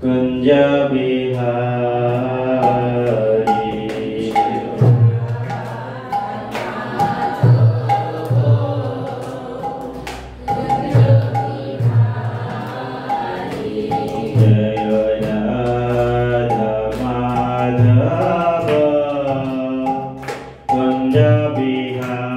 कुंज बिहारी जय राधा माधव कुंज बिहारी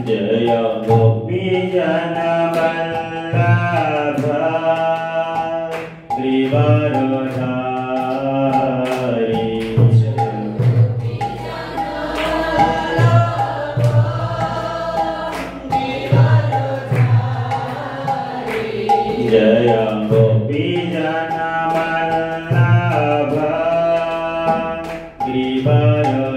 जय गोपी जन वल्लभ गिरिवरधारी जय गोपी जन वल्लभ गिरिवरधारी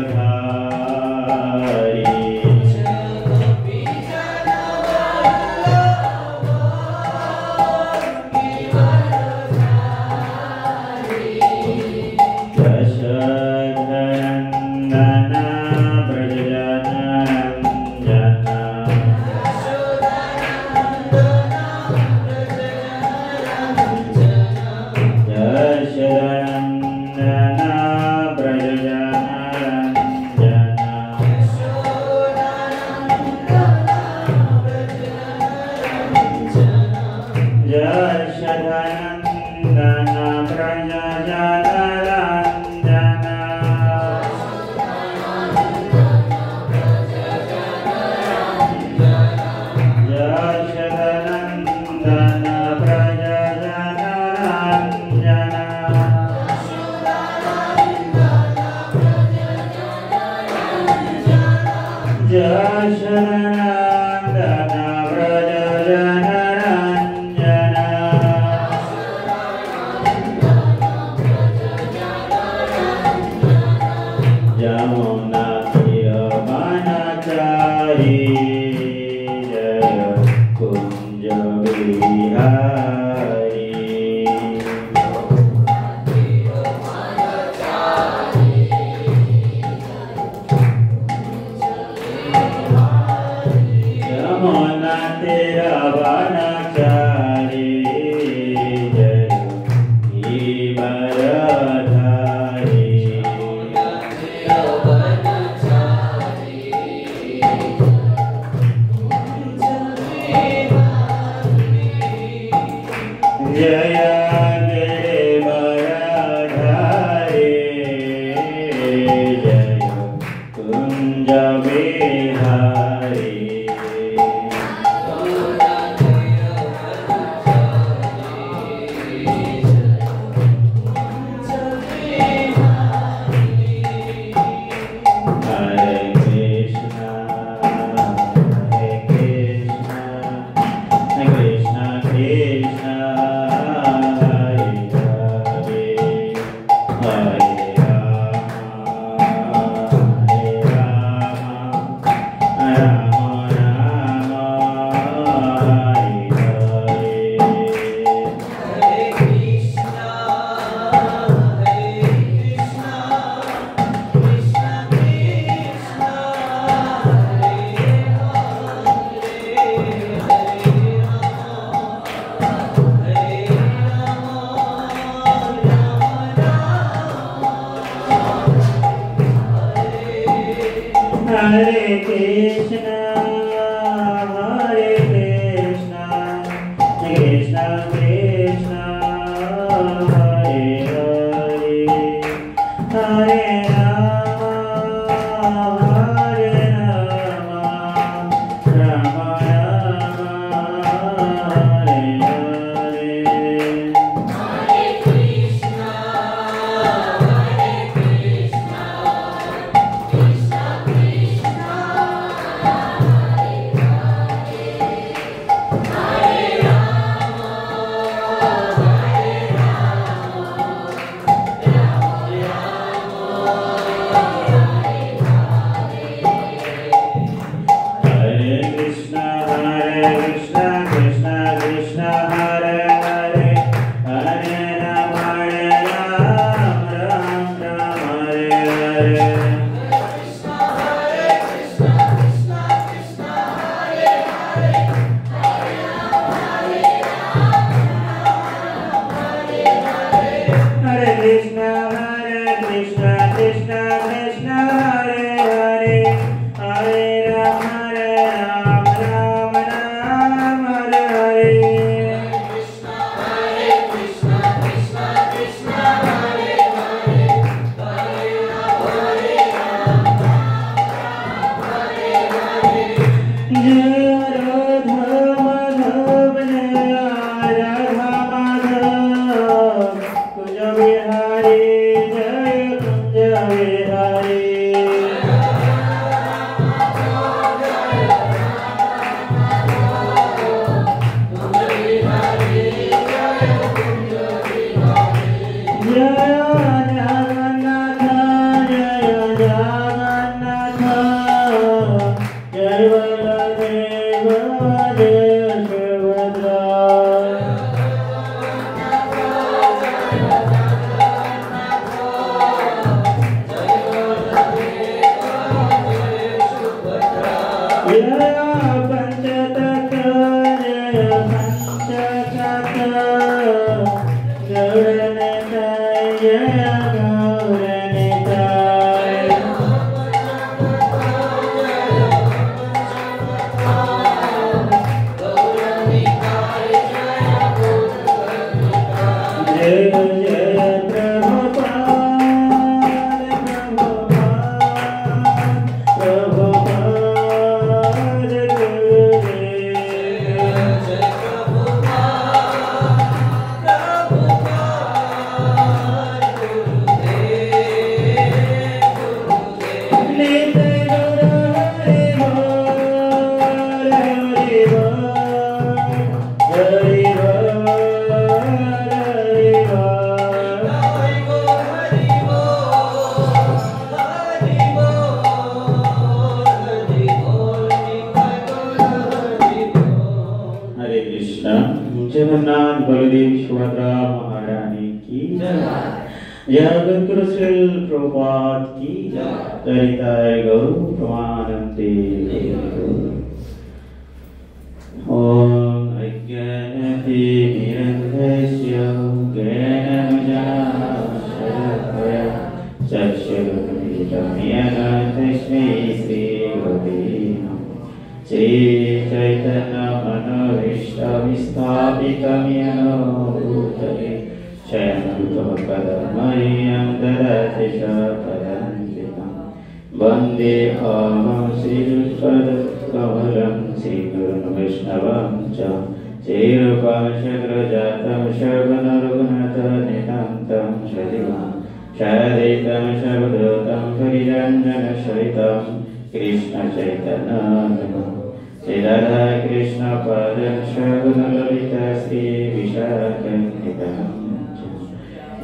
जगन्नाथ बलदेव सुभद्रा महारानी की जगद्गुरु श्री प्रभुपाद की जय गौर प्रमानंदे ओम अज्ञानतिमिरन्धस्य ज्ञानमञ्जनशलाकया चक्षुरुन्मिलितं तस्मै श्रीगुरवे नमः श्री चैतन्यमनोभीष्टं स्थापितं येन भूतले शयनभूतपदमह्यं ददाति पदन्तितं वन्देऽहं श्रीयुक्तकमलं श्रीगुरुं वैष्णवं च श्रीरूपं शक्रजातं शर्वणरघुनाथनितान्तं सजीवं सदैतं सर्वदूतं परिरञ्जनसहितं कृष्णचैतन्यं श्री राधा कृष्ण पादं सगुणललिता श्री विशाखं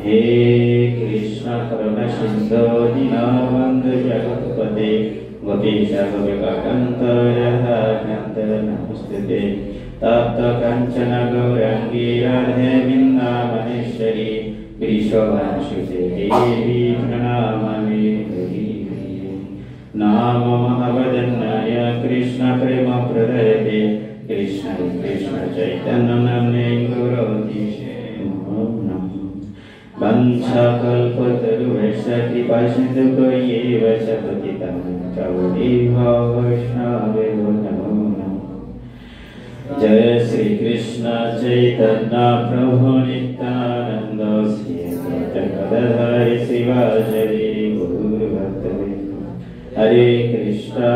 हे कृष्ण करुणा सिंधु दीनबन्धु जगत्पते गोपीश गोपिकान्त राधाकान्त नमस्ते तप्त काञ्चन गौराङ्गी राधे वृन्दावनेश्वरी वृषभानुसुते देवी प्रणमामि नाम महावदन्नाय कृष्ण प्रेम प्रदयते कृष्ण कृष्ण चैतन्य नाम्ने गौरवतीशे नमो नमः वंशकल्पतरुभ्यश्च कृपासिन्धुभ्यैव च पतितं पावनेभ्यो वैष्णवेभ्यो नमो नमः जय श्री कृष्ण चैतन्य प्रभु नित्यानंद श्री अद्वैत गदाधर श्रीवासदि गौरभक्तवृन्द हरे कृष्णा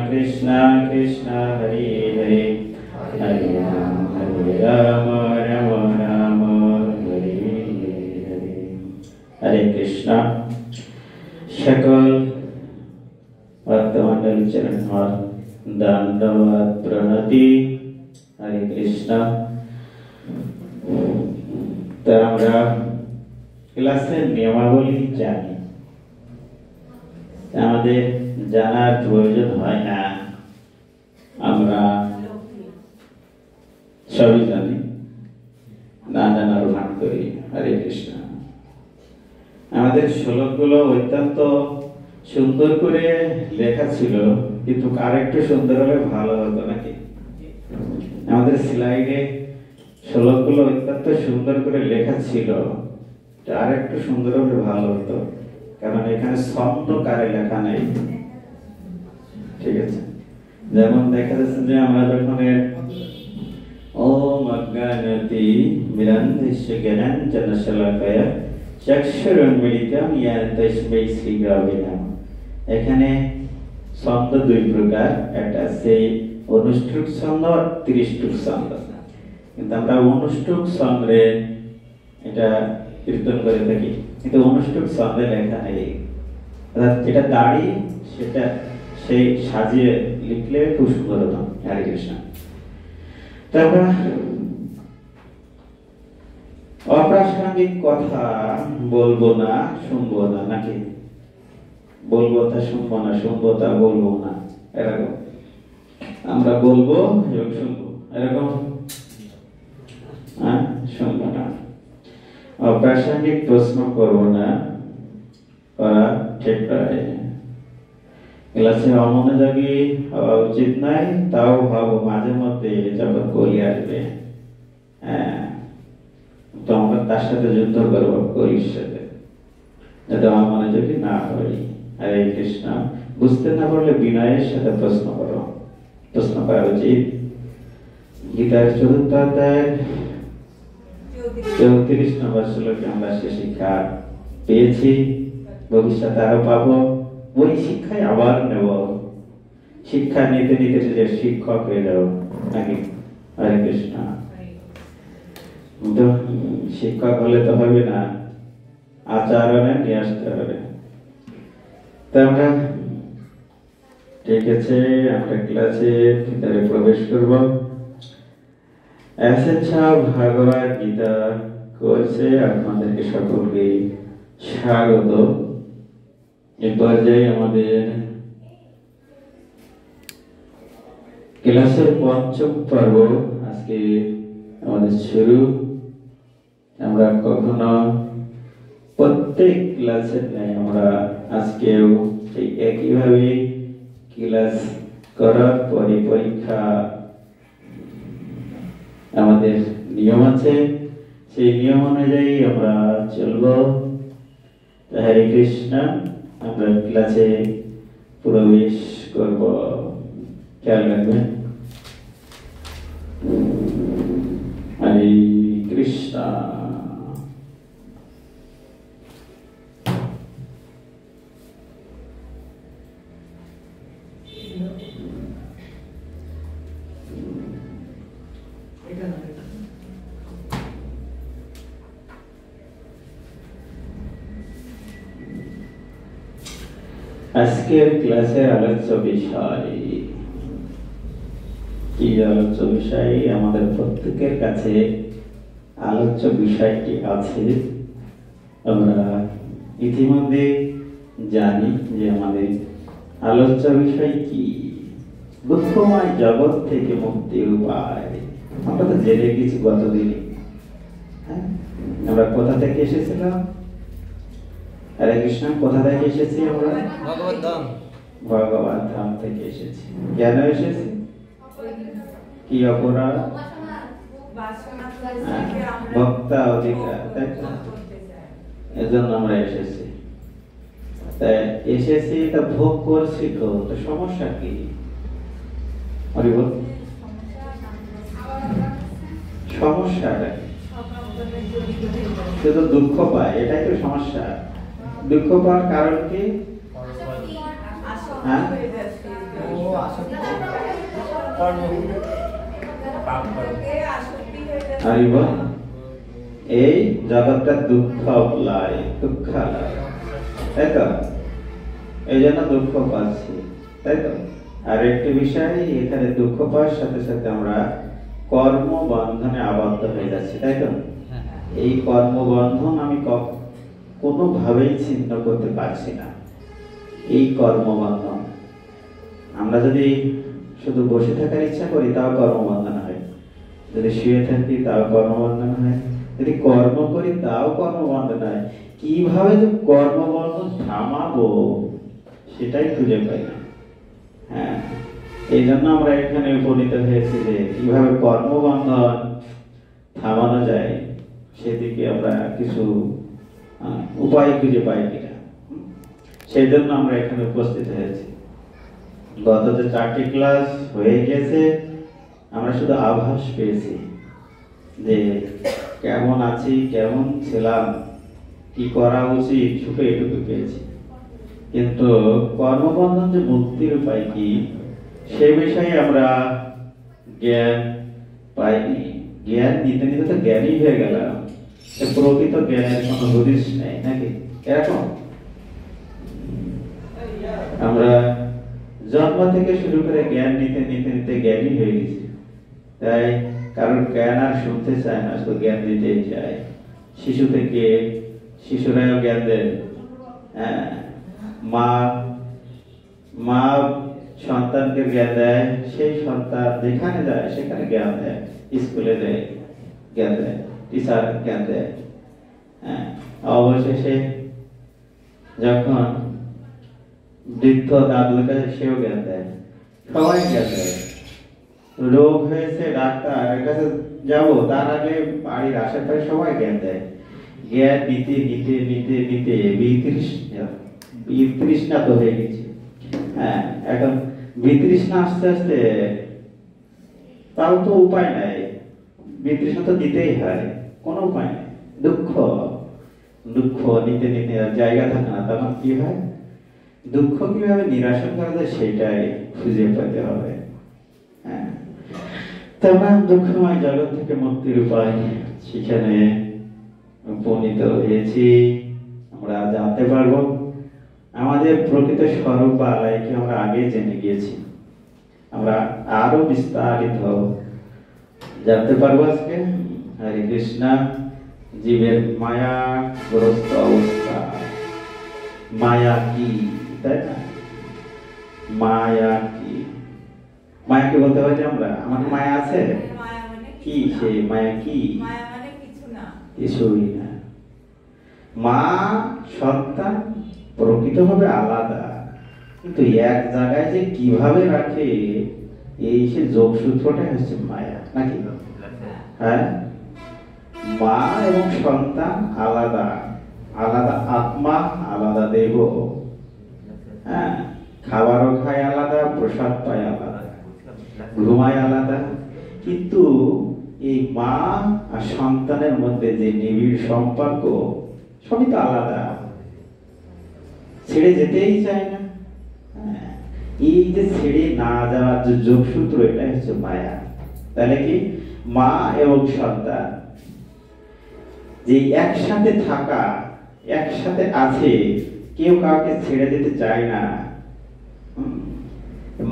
कृष्णा कृष्णा हरे हरे हरे राम राम राम हरे हरे हरे कृष्णा सकल भक्तमंडल चरण और दंडवत प्रणति हरे कृष्णा तो আমরা ক্লাসের নিয়মাবলী জানি আমাদের জানার প্রয়োজন হয় না আমরা সবই জানি না জানার ভান করি হরে কৃষ্ণ আমাদের শ্লোকগুলো অত্যন্ত সুন্দর করে লেখা ছিল কিন্তু আরেকটু সুন্দর হলে ভালো হতো নাকি আমাদের স্লাইডে শ্লোকগুলো অত্যন্ত সুন্দর করে লেখা ছিল আরেকটু সুন্দর হলে ভালো হতো কারণ এখানে শব্দ কারে লেখা নেই ঠিক আছে যেমন দেখা যাচ্ছে যে আমরা যখন ওম অজ্ঞানতি মিরন্ধিস্য জ্ঞানাঞ্জনশলাকয়া চক্ষুরুন্মিলিতং येन তস্मै শ্রীগুরবে নমঃ এখানে ছন্দ দুই প্রকার একটা সেই অনুষ্টুপ ছন্দ আর ত্রিষ্টুপ ছন্দ কিন্তু আমরা অনুষ্টুপ ছন্দে এটা কীর্তন করে থাকি কিন্তু অনুষ্টুপ ছন্দে লেখা নেই অর্থাৎ যেটা দাড়ি সেটা সেই সাজিয়ে লিখলে খুব সুন্দর হতো হরে কৃষ্ণ তারপর অপ্রাসঙ্গিক কথা বলবো না শুনবো না নাকি বলবো তা শুনবো না শুনবো তা বলবো না এরকম আমরা বলবো এবং শুনবো এরকম শুনবো না অপ্রাসঙ্গিক প্রশ্ন করবো না করা ঠিক নয় ক্লাসে অমনোযোগী হওয়া উচিত নয় তাও ভাবো মাঝে মধ্যে যখন কলি আসবে তো তার সাথে যুদ্ধ করবো করির সাথে, যাতে অমনোযোগী না হই। হরে কৃষ্ণ। বুঝতে না পারলে বিনয়ের সাথে প্রশ্ন করো, প্রশ্ন করা উচিত। গীতার ৪র্থ অধ্যায়ের ৩৪ নম্বর শ্লোকে আমরা সে শিক্ষা পেয়েছি, ভবিষ্যতে আরো পাবো, ওই শিক্ষাই আবার নেব। শিক্ষা নিতে নিতে যে শিক্ষক হয়ে যাও নাকি। হরে কৃষ্ণ। তো শিক্ষক হলে তো হবে না, আচরণে নিয়ে আসতে হবে। তো আমরা ঠিক আছে, আমরা ক্লাসে ভিতরে প্রবেশ করব। এসেছা ভগবদ গীতা কোর্সে আপনাদেরকে সকলকে স্বাগত। এই পর্যায়ে আমাদের ক্লাসের ৫ম পর্ব আজকে আমাদের শুরু। আমরা কখনো প্রত্যেক ক্লাসের ন্যায় আমরা আজকেও ঠিক একইভাবে ক্লাস করার পরে পরীক্ষা আমাদের নিয়ম আছে, সেই নিয়ম অনুযায়ী আমরা চলব। হরে কৃষ্ণ। আমরা ক্লাসে প্রবেশ করব, খেয়াল রাখবেন। হরে কৃষ্ণ। আজকের ক্লাসের আলোচ্য বিষয় কি? আলোচ্য বিষয় আমাদের প্রত্যেকের কাছে আলোচ্য বিষয়টি আছে। আমরা ইতিমধ্যে জানি যে আমাদের আলোচ্য বিষয় কি, দুঃখময় জগৎ থেকে মুক্তির উপায়। আমরা তো জেনে গেছি গতদিনে। হ্যাঁ, আমরা কোথা থেকে এসেছিলাম? হরে কৃষ্ণ। কোথা থেকে এসেছি আমরা? ভগবত ধাম। ভগবত ধাম থেকে এসেছি। কেন এসেছি? কি অপরাধ? ভক্তা অধিকার, তাই না? এজন্য আমরা এসেছি। তাই এসেছি, তা ভোগ করছি তো সমস্যা কি? সমস্যাটা শুধু দুঃখ পায়, এটাই তো সমস্যা। দুঃখ পাওয়ার কারণ কি? এই জগৎটা দুঃখ লয়, দুঃখালয়, তাই তো? এই জন্য দুঃখ পাচ্ছি, তাই তো? আর একটি বিষয়, এখানে দুঃখ পাওয়ার সাথে সাথে আমরা কর্মবন্ধনে আবদ্ধ হয়ে যাচ্ছি, তাই তো? এই কর্মবন্ধন আমি কোনোভাবেই ছিন্ন করতে পারছি না। এই কর্মবন্ধন, আমরা যদি শুধু বসে থাকার ইচ্ছা করি তাও কর্মবন্ধন হয়, যদি শুয়ে থাকি তাও কর্মবন্ধন হয়, যদি কর্ম করি তাও কর্মবন্ধন হয়। কিভাবে যে কর্মবন্ধন থামাবো সেটাই খুঁজে পাই না। হ্যাঁ, এই জন্য আমরা এখানে উপনীত হয়েছি যে কিভাবে কর্মবন্ধন থামানো যায়, সেদিকে আমরা কিছু উপায় খুঁজে পাই কিনা, সেই জন্য আমরা এখানে উপস্থিত হয়েছি। গত যে 4টি ক্লাস হয়ে গেছে, আমরা শুধু আভাস পেয়েছি যে কেমন আছি, কেমন ছিলাম, কি করা উচিত, শুধু এটুকু পেয়েছি। কিন্তু কর্মবন্ধন যে মুক্তির উপায় কি, সে বিষয়ে আমরা জ্ঞান পাইনি। জ্ঞান নিতে নিতে তো জ্ঞানী হয়ে গেলাম, প্রকৃত জ্ঞানের কোনো হদিস নেই, নাকি এরকম? আমরা জন্ম থেকে শুরু করে জ্ঞান নিতে নিতে নিতে জ্ঞানী হয়ে গেছি। তাই কারণ জ্ঞান আর শুনতে চায় না, শুধু জ্ঞান দিতেই চায়। শিশু থেকে শিশুরাও জ্ঞান দেয়। মা সন্তানকে জ্ঞান দেয়, সেই সন্তান যেখানে যায় সেখানে জ্ঞান দেয়, স্কুলে দেয় জ্ঞান দেয়, টিচার জ্ঞান দেয়। অবশেষে যখন বৃদ্ধ দাদুর কাছে, সেও জ্ঞান দেয়, সবাই জ্ঞান দেয়। রোগ হয়েছে, ডাক্তারের কাছে যাবো, তার আগে বাড়ির আশেপাশে সবাই জ্ঞান দেয়। জ্ঞান নিতে নিতে নিতে নিতে বিতৃষ্ণা তো হয়ে গেছে। হ্যাঁ, এখন বিতৃষ্ণা আস্তে আস্তে, তাও তো উপায় নাই, বিতৃষ্ণা তো দিতেই হয়, কোনো উপায় নেই। দুঃখ দুঃখ নিতে নিতে আর জায়গা থাকে না, তখন কি হয়? দুঃখ কিভাবে নিরাসন করা যায় সেটাই খুঁজে পেতে হবে। হ্যাঁ, তেমন দুঃখময় জগৎ থেকে মুক্তির উপায় সেখানে উপনীত হয়েছি। আমরা জানতে পারবো আমাদের প্রকৃত স্বরূপ বা আলাইকে আমরা আগে জেনে গিয়েছি, আমরা আরো বিস্তারিত জানতে পারবো আজকে। হরে কৃষ্ণ। জীবের মায়াগ্রস্ত অবস্থা, মায়া কি, তাই না? মায়া কি? মায়াকে বলতে হয় যে আমরা, আমার মায়া আছে, কি সেই মায়া? কি কিছুই না। মা সন্তান প্রকৃতভাবে আলাদা, কিন্তু এক জায়গায় যে কিভাবে রাখে, এই সে যোগসূত্রটাই হচ্ছে মায়া, নাকি? হ্যাঁ, মা এবং সন্তান আলাদা, আলাদা আত্মা, আলাদা দেহ। হ্যাঁ, খাবারও খায় আলাদা, প্রসাদ পায় আলাদা, ঘুমায় আলাদা, কিন্তু এই মা আর সন্তানের মধ্যে যে নিবিড় সম্পর্ক, সবই তো আলাদা, ছেড়ে যেতেই চায় না। এই যে ছেড়ে না যাওয়ার যে যোগসূত্র, এটা হচ্ছে মায়া। তাহলে কি মা এবং সন্তান যে একসাথে থাকা, একসাথে আছে, কেউ কাউকে ছেড়ে দিতে চায় না।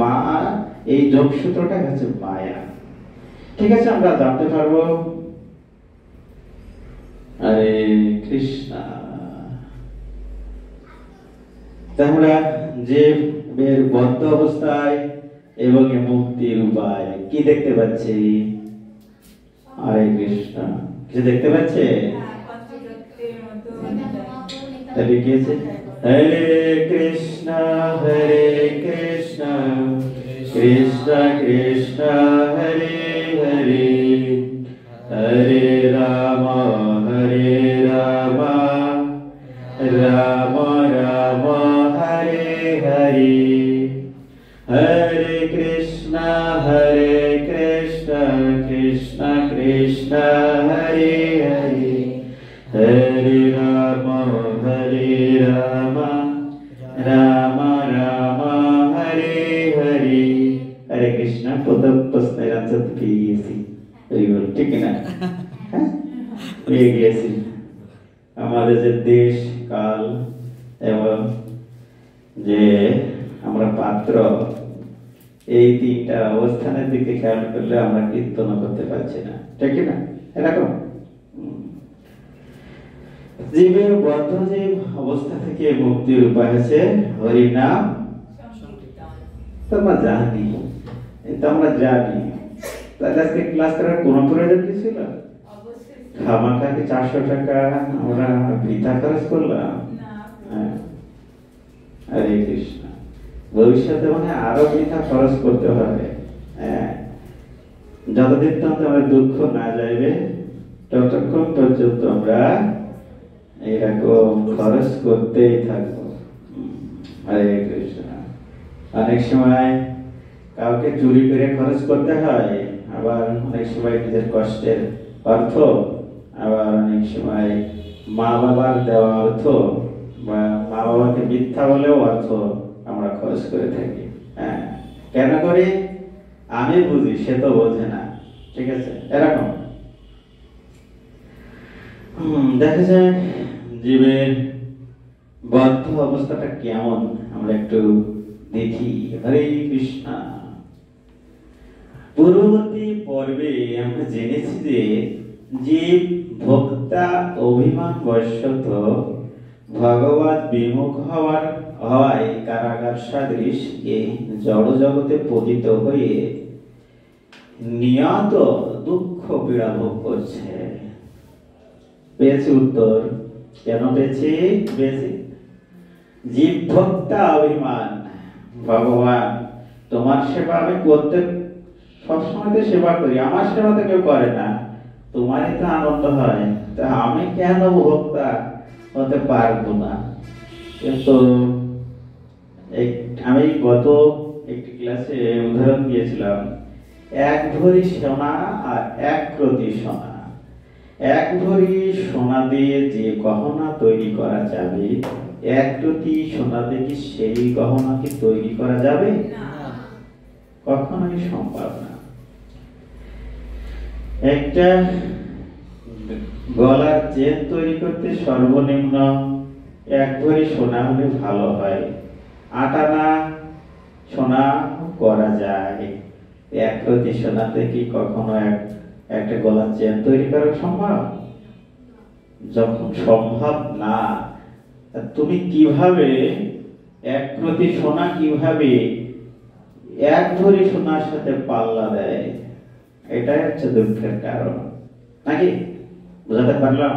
মা, এই যোগসূত্রটা হচ্ছে মায়া। ঠিক আছে, আমরা জানতে পারবো। হরে কৃষ্ণ। আমরা যে বদ্ধ অবস্থায় এবং মুক্তির উপায় কি দেখতে পাচ্ছি? হরে কৃষ্ণ। কিছু দেখতে পাচ্ছে? তাহলে কি আছে? হরে কৃষ্ণ হরে কৃষ্ণ, কৃষ্ণ কৃষ্ণ হরে হরে, হরে রাম হরে রাম, রাম রাম হরে হরে, হরে কৃষ্ণ কৃষ্ণ কৃষ্ণ হরে হরে, হরে রাম রাম রাম হরে হরে। হরে কৃষ্ণ। প্রথম প্রশ্নের আনসার তো পেয়ে গিয়েছি, ঠিক না? পেয়ে গিয়েছি। আমাদের যে দেশ কাল এবং যে আমরা পাত্র, এই তিনটা অবস্থানের দিকে খেয়াল করলে আমরা কীর্তন করতে পারছি না, ঠিক না? এরকম জীবের বদ্ধ জীব অবস্থা থেকে মুক্তির উপায় আছে হরিনাম তোমরা জানি, আমরা জানি। তাহলে আজকে ক্লাস করার কোন প্রয়োজন কি ছিল? খামাখাকে 400 টাকা আমরা বৃথা খরচ করলাম। হরে কৃষ্ণ। ভবিষ্যতে মানে আরো বৃথা খরচ করতে হবে। যতদিন পর্যন্ত আমার দুঃখ না যাইবে, ততক্ষণ পর্যন্ত আমরা এরকম খরচ করতেই থাকবো। হরে কৃষ্ণ। অনেক সময় কাউকে চুরি করে খরচ করতে হয়, আবার অনেক সময় নিজের কষ্টের অর্থ, আবার অনেক সময় মা বাবার দেওয়া অর্থ বা মা বাবাকে মিথ্যা বলেও অর্থ আমরা খরচ করে থাকি। কেন করি? আমি বুঝি, সে তো বোঝে না। ঠিক আছে, এরকম দেখা যায় জীবের বদ্ধ অবস্থাটা কেমন আমরা একটু দেখি। হরে কৃষ্ণ। পূর্ববর্তী পর্বে আমরা জেনেছি যে জীব ভোক্তা অভিমান বশত ভগবত বিমুখ হওয়ায় কারাগার সদৃশ এই জড় জগতে পতিত হয়ে নিয়ত দুঃখ পীড়া ভোগ করছে। পেয়েছি উত্তর। কেন পেয়েছি? জীব ভোক্তা অভিমান। ভগবান, তোমার সেবা আমি করতে সবসময় সেবা করি, আমার সেবা তো কেউ করে না, তোমারই তো আনন্দ হয়। তা আমি কেন ভোক্তা হতে পারবো না? কিন্তু আমি গত একটি ক্লাসে উদাহরণ দিয়েছিলাম, এক ভরি সোনা আর এক প্রতি সোনা। এক ভরি সোনা দিয়ে যে গহনা তৈরি করা যাবে, এক প্রতি সোনা দিয়ে কি সেই গহনা কি তৈরি করা যাবে? কখনোই সম্ভব না। একটা গলার চেন তৈরি করতে সর্বনিম্ন এক ভরি সোনা হলে ভালো হয়। 8 আনা সোনা করা যায়, এক প্রতি সোনাতে কি কখনো একটা গলার চেন তৈরি করা সম্ভব? যখন সম্ভব না, তুমি কিভাবে এক প্রতি সোনা কিভাবে এক ভরি সোনার সাথে পাল্লা দেয়? এটাই হচ্ছে দুঃখের কারণ, নাকি? বুঝাতে পারলাম?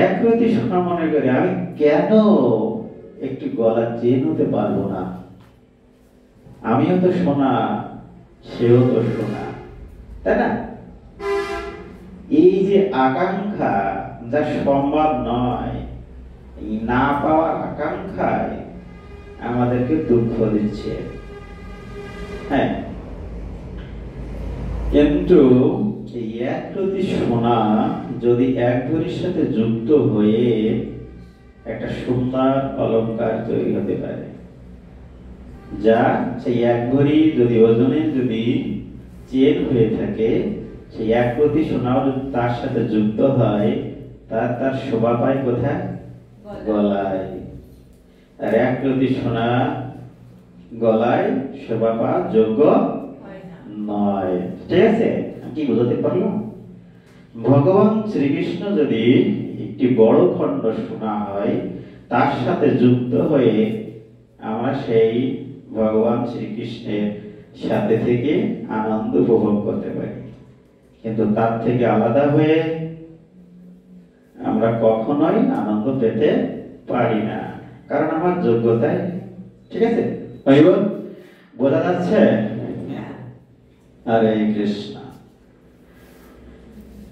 এক প্রতি সোনা মনে করি আমি কেন একটু গলার চেন হতে পারবো না? আমিও তো সোনা, সেও তো সোনা, তাই না? এই যে আকাঙ্ক্ষা, যা সম্ভব নয়, এই না পাওয়ার আকাঙ্ক্ষায় আমাদেরকে দুঃখ দিচ্ছে। হ্যাঁ, কিন্তু এই এক প্রতি সোনা যদি এক ভরির সাথে যুক্ত হয়ে একটা সুন্দর অলংকার তৈরি হতে পারে, যা সেই এক ভরি যদি ওজনে যদি চেন হয়ে থাকে, সেই এক প্রতি সোনাও যদি তার সাথে যুক্ত হয়, তার শোভা পায় কোথায়? গলায়। আর এক প্রতি সোনা গলায় শোভা পাওয়ার যোগ্য নয়। ঠিক আছে, কি বুঝাতে পারলাম? ভগবান শ্রীকৃষ্ণ যদি একটি বড় খণ্ড সোনা হয়, তার সাথে যুক্ত হয়ে আমরা সেই ভগবান শ্রীকৃষ্ণের সাথে থেকে আনন্দ উপভোগ করতে পারি। কিন্তু তার থেকে আলাদা হয়ে আমরা কখনোই আনন্দ পেতে পারি না, কারণ আমার যোগ্যতায়। ঠিক আছে, বোঝা যাচ্ছে? হরে কৃষ্ণ।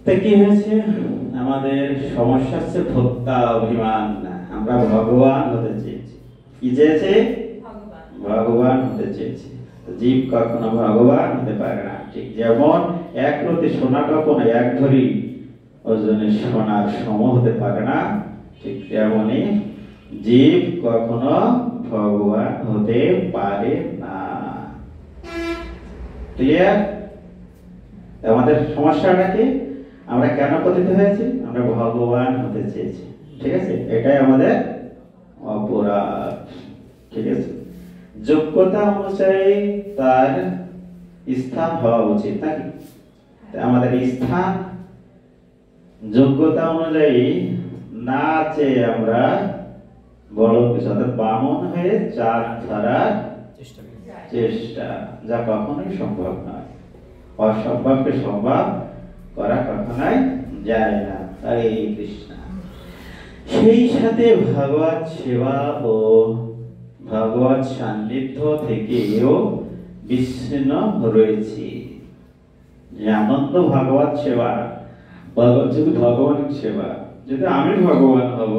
তো কি হয়েছে? আমাদের সমস্যা হচ্ছে ভোক্তা অভিমান। আমরা ভগবান হতে চেয়েছি। কি চেয়েছে? ভগবান হতে চেয়েছি। জীব কখনো ভগবান হতে পারে না। ঠিক যেমন এক প্রতি সোনা কখনো এক ভরি ওজনের সোনার সম হতে পারে না, ঠিক তেমনি জীব কখনো ভগবান হতে পারে না। ক্লিয়ার? আমাদের সমস্যাটা কি? আমরা কেন পতিত হয়েছি? আমরা ভগবান হতে চেয়েছি। ঠিক আছে, এটাই আমাদের অপরাধ। ঠিক আছে, যোগ্যতা অনুযায়ী তার স্থান হওয়া উচিত, নাকি? আমাদের স্থান যোগ্যতা অনুযায়ী না চেয়ে আমরা বড় কিছু, অর্থাৎ বামন হয়ে চাঁদ ধরার চেষ্টা, যা কখনোই সম্ভব নয়। অসম্ভবকে সম্ভব করা কখনোই যায় না। হরে কৃষ্ণ। সেই সাথে ভগবত সেবা ও ভগবত সান্নিধ্য থেকেও বিচ্ছিন্ন রয়েছি। যে আনন্দ ভগবত সেবা, যদি ভগবানের সেবা, যদি আমি ভগবান হব,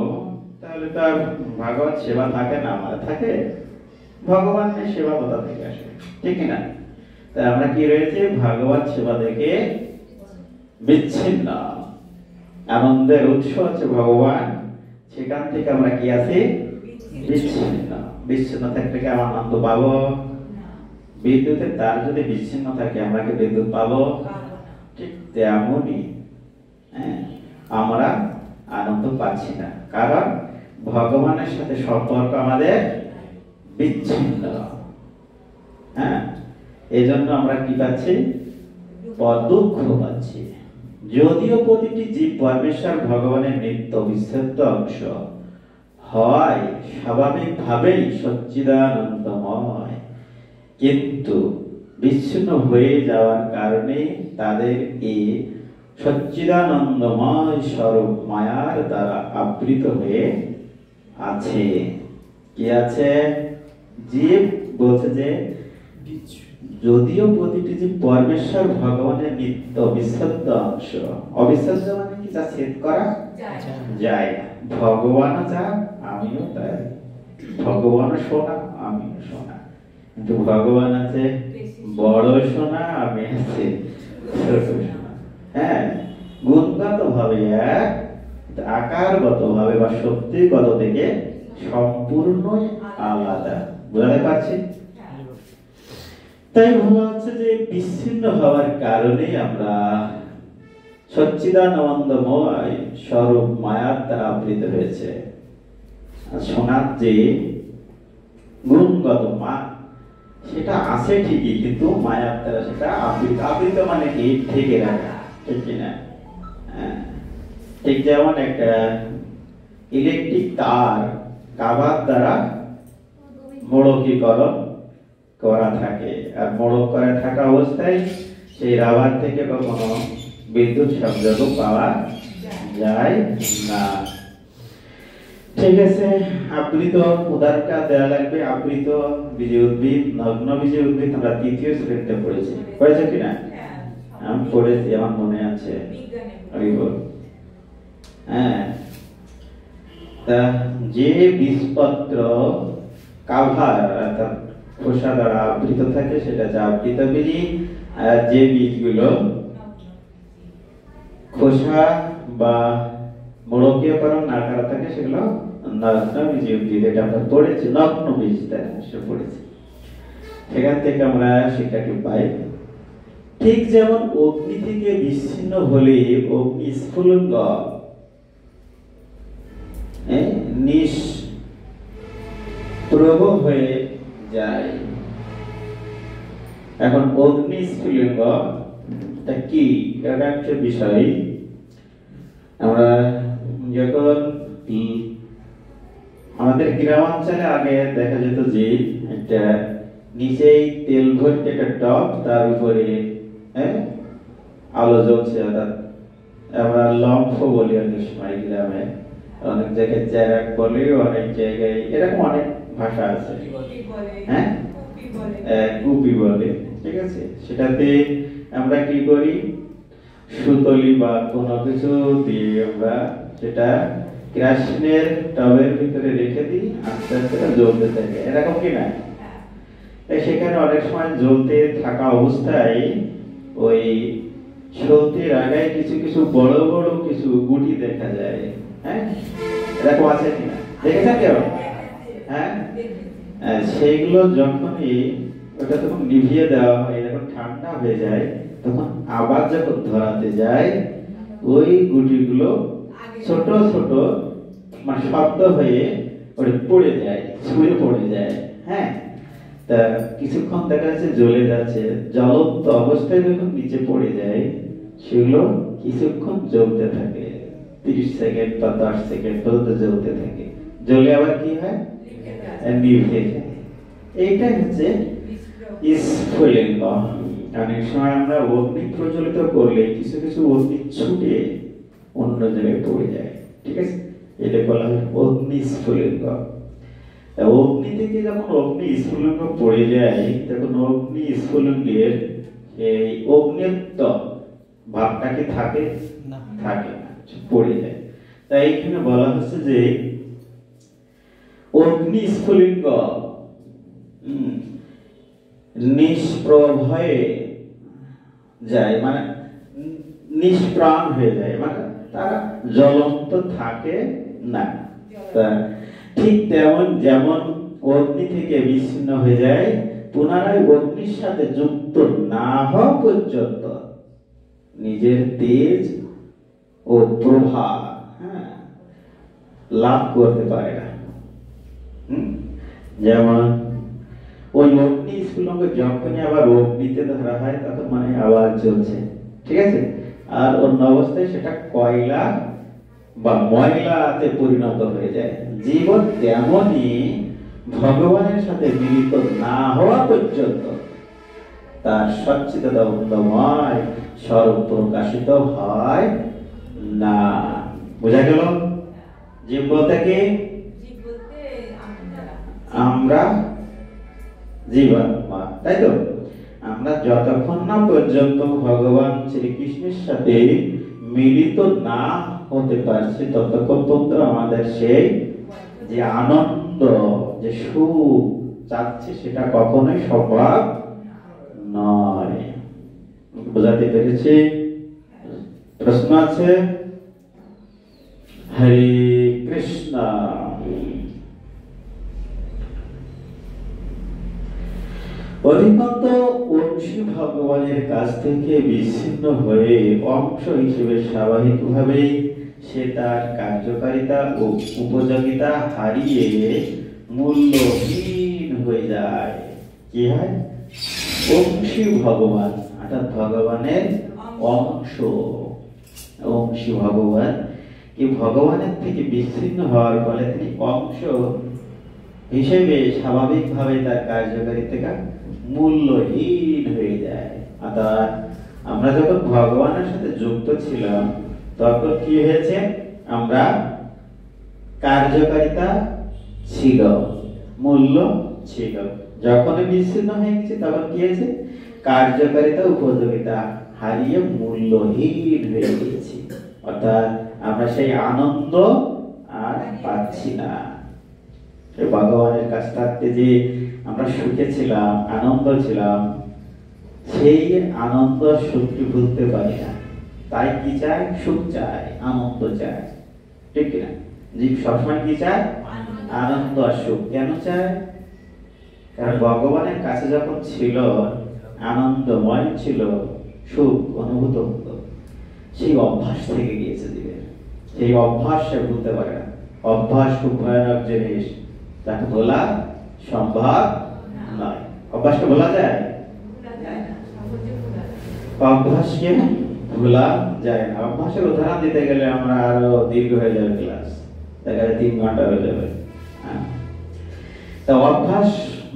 তাহলে তার ভগবত সেবা থাকে না? আমার থাকে। ভগবানের সেবা কোথা থেকে আসে? ঠিক না? তাই আমরা কি রয়েছে? ভগবত সেবা থেকে বিচ্ছিন্ন। আনন্দের উৎস হচ্ছে ভগবান, সেখান থেকে আমরা কি আছি? বিচ্ছিন্ন। বিচ্ছিন্ন থাকলে কি আমরা আনন্দ পাবো? বিদ্যুতের তার যদি বিচ্ছিন্ন থাকে, আমরা কি বিদ্যুৎ পাবো? ঠিক তেমনই আমরা আনন্দ পাচ্ছি না, কারণ ভগবানের সাথে সম্পর্ক আমাদের বিচ্ছিন্ন। হ্যাঁ, এই জন্য আমরা কি পাচ্ছি? দুঃখ পাচ্ছি। যদিও প্রতিটি জীব পরমেশ্বর ভগবানের নিত্য বিচ্ছেদ্য অংশ হয়, স্বাভাবিকভাবেই সচ্চিদানন্দময়, কিন্তু বিচ্ছিন্ন হয়ে যাওয়ার কারণে তাদের এই সচ্চিদানন্দময় স্বরূপ মায়ার দ্বারা আবৃত হয়ে আছে। কি আছে? জীব বলছে যে যদিও প্রতিটি জীব পরমেশ্বর ভগবানের নিত্য অবিচ্ছেদ্য অংশ। অবিচ্ছেদ্য মানে কি, যা ছেদ করা যায় না। ভগবানও যা, আমিও তাই। ভগবানও সোনা, আমিও সোনা, কিন্তু ভগবান আছে বড় সোনা, আমি আছে ছোট সোনা। হ্যাঁ, গুণগত ভাবে এক, আকারগত ভাবে বা শক্তিগত থেকে সম্পূর্ণই আলাদা। বুঝতে পারছি? তাই বলা হচ্ছে যে বিচ্ছিন্ন হওয়ার কারণে আমরা সচ্চিদানন্দময় স্বরূপ মায়ার দ্বারা আবৃত হয়েছে। সোনার যে গুণগত মান সেটা আছে ঠিকই, কিন্তু মায়ার দ্বারা সেটা আবৃত। আবৃত মানে কি, ঢেকে রাখা, ঠিক কিনা? ঠিক যেমন একটা ইলেকট্রিক তার কাভার দ্বারা মোড়কীকরণ করা থাকে, আর মোড়ক করা থাকা অবস্থায় সেই রাবার থেকে কখনো বিদ্যুৎ সংযোগ পাওয়া যায় না। ঠিক আছে, আবৃত উদাহরণটা দেওয়া লাগবে। আবৃত বীজ উদ্ভিদ, নগ্ন বীজ উদ্ভিদ আমরা তৃতীয় শ্রেণীতে পড়েছি, পড়েছে কিনা? আমি পড়েছি, আমার মনে আছে। হ্যাঁ, তা যে বীজপত্র কাভার অর্থাৎ খোসা দ্বারা আবৃত থাকে সেটা হচ্ছে আবৃত বীজ, আর যে বীজগুলো খোসা বা মোড়কীয়করণ না করা থাকে সেগুলো নগ্ন বীজ উদ্ভিদ। এটা আমরা পড়েছি, নগ্ন বীজ পড়েছি। সেখান থেকে আমরা শিক্ষাটি পাই। ঠিক যেমন অগ্নি থেকে বিচ্ছিন্ন হলে অগ্নি স্ফুলিঙ্গ নিষ্প্রভ হয়ে যায়। এখন অগ্নি স্ফুলিঙ্গ কি, এটা একটা বিষয়। আমরা যখন আমাদের গ্রামাঞ্চলে আগে দেখা যেত যে একটা নিচেই তেল ভর্তি একটা টপ, তার উপরে আলো জ্বলছে, অর্থাৎ আমরা লম্ফ বলি অনেক সময় গ্রামে, অনেক জায়গায় চ্যারাক বলে, অনেক জায়গায় এরকম অনেক ভাষা আছে। হ্যাঁ, কুপি বলে, ঠিক আছে। সেটাতে আমরা কি করি, সুতলি বা কোনো কিছু দিয়ে আমরা সেটা কেরোসিনের টবের ভিতরে রেখে দিই, আস্তে আস্তে জ্বলতে থাকে, এরকম কি না? সেখানে অনেক সময় জ্বলতে থাকা অবস্থায় ওই সলতের আগায় কিছু কিছু বড় বড় কিছু গুটি দেখা যায়। হ্যাঁ, এরকম আছে কিনা, দেখেছেন কেউ? হ্যাঁ, সেইগুলো যখনই ওটা তখন নিভিয়ে দেওয়া হয়, যখন ঠান্ডা হয়ে যায়, তখন আবার যখন ধরাতে যায় ওই গুটিগুলো ছোট ছোট মানে শব্দ হয়ে ওটা পড়ে যায়, ছুঁড়ে পড়ে যায়। হ্যাঁ, তা কিছুক্ষণ দেখা যাচ্ছে জ্বলে যাচ্ছে, জ্বলন্ত অবস্থায় যখন নিচে পড়ে যায় সেগুলো কিছুক্ষণ জ্বলতে থাকে, 30 সেকেন্ড বা 10 সেকেন্ড পর্যন্ত জ্বলতে থাকে। জ্বলে আবার কি হয়, নিভে যায়। এইটা হচ্ছে স্ফুলিঙ্গ। অনেক সময় আমরা অগ্নি প্রজ্বলিত করলে কিছু কিছু অগ্নি ছুটে অন্য জায়গায় পড়ে যায়, ঠিক আছে। এটা বলা হয় অগ্নি স্ফুলিঙ্গ। অগ্নি থেকে যখন অগ্নি স্ফুলিঙ্গ পড়ে যায় তখন অগ্নি স্ফুলিঙ্গের এই অগ্নিত্ব ভাবটা কি থাকে না? থাকে না, পড়ে যায়। তাই এখানে বলা হচ্ছে যে অগ্নি স্ফুলিঙ্গ নিষ্প্রভ হয়ে যায়, মানে নিষ্প্রাণ হয়ে যায়, মানে তারা জ্বলন্ত থাকে না। ঠিক তেমন যেমন অগ্নি থেকে বিচ্ছিন্ন হয়ে যায়, পুনরায় অগ্নির সাথে যুক্ত না হওয়া পর্যন্ত নিজের তেজ ও প্রভা লাভ করতে পারে না। যেমন ওই অগ্নি স্ফুলিঙ্গ যখনই আবার অগ্নিতে ধরা হয় তখন মানে আবার জ্বলছে, ঠিক আছে। আর অন্য অবস্থায় সেটা কয়লা বা ময়লাতে পরিণত হয়ে যায়। জীবন তেমনই ভগবানের সাথে মিলিত না হওয়া পর্যন্ত তার সচ্চিদানন্দময় স্বরূপ প্রকাশিত হয় না। বোঝা গেল? জীব বলতে কি? আমরা জীবাত্মা, তাই তো? আমরা যতক্ষণ না পর্যন্ত ভগবান শ্রীকৃষ্ণের সাথে মিলিত না হতে পারছি ততক্ষণ পর্যন্ত আমাদের সেই যে আনন্দ, যে সুখ চাচ্ছে সেটা কখনোই সম্ভব নয়। বোঝাতে পেরেছি? প্রশ্ন আছে? হরে কৃষ্ণ। অধিকন্ত অংশী ভগবানের কাছ থেকে বিচ্ছিন্ন হয়ে অংশ হিসেবে স্বাভাবিকভাবে সে তার কার্যকারিতা ও উপযোগিতা হারিয়ে মূল্যহীন হয়ে যায়। কি হয়? অংশী ভগবান অর্থাৎ ভগবানের অংশ। অংশী ভগবান কি ভগবানের থেকে বিচ্ছিন্ন হওয়ার ফলে তিনি অংশ হিসেবে স্বাভাবিকভাবে তার কার্যকারিতা মূল্যহীন হয়ে যায়। অর্থাৎ আমরা যখন ভগবানের সাথে যুক্ত ছিলাম তখন কি হয়েছে? আমরা কার্যকারিতা ছিল, মূল্য ছিল। যখন বিচ্ছিন্ন হয়ে গেছে তখন কি হয়েছে? কার্যকারিতা উপযোগিতা হারিয়ে মূল্যহীন হয়ে গিয়েছি। অর্থাৎ আমরা সেই আনন্দ আর পাচ্ছি না। ভগবানের কাছ থাকতে যে আমরা সুখে ছিলাম, আনন্দ ছিলাম, সেই আনন্দ সুখটি ভুলতে পারি না। তাই কি চাই? সুখ চাই, আনন্দ চাই, ঠিক কিনা? জীব সবসময় কি চায়? আনন্দ আর সুখ। কেন চায়? কারণ ভগবানের কাছে যখন ছিল আনন্দময় ছিল, সুখ অনুভূত হতো, সেই অভ্যাস থেকে গিয়েছে জীবের। সেই অভ্যাস সে ভুলতে পারে না। অভ্যাস খুব ভয়ানক জিনিস, তাকে ভোলা সম্ভব নয়। অভ্যাসকে ভোলা যায়? অভ্যাসকে ভোলা যায় না। অভ্যাসের উদাহরণ দিতে গেলে আমরা আরো দীর্ঘ হয়ে যাবে ক্লাস, দেখা যায় 3 ঘন্টা হয়ে যাবে। তো অভ্যাস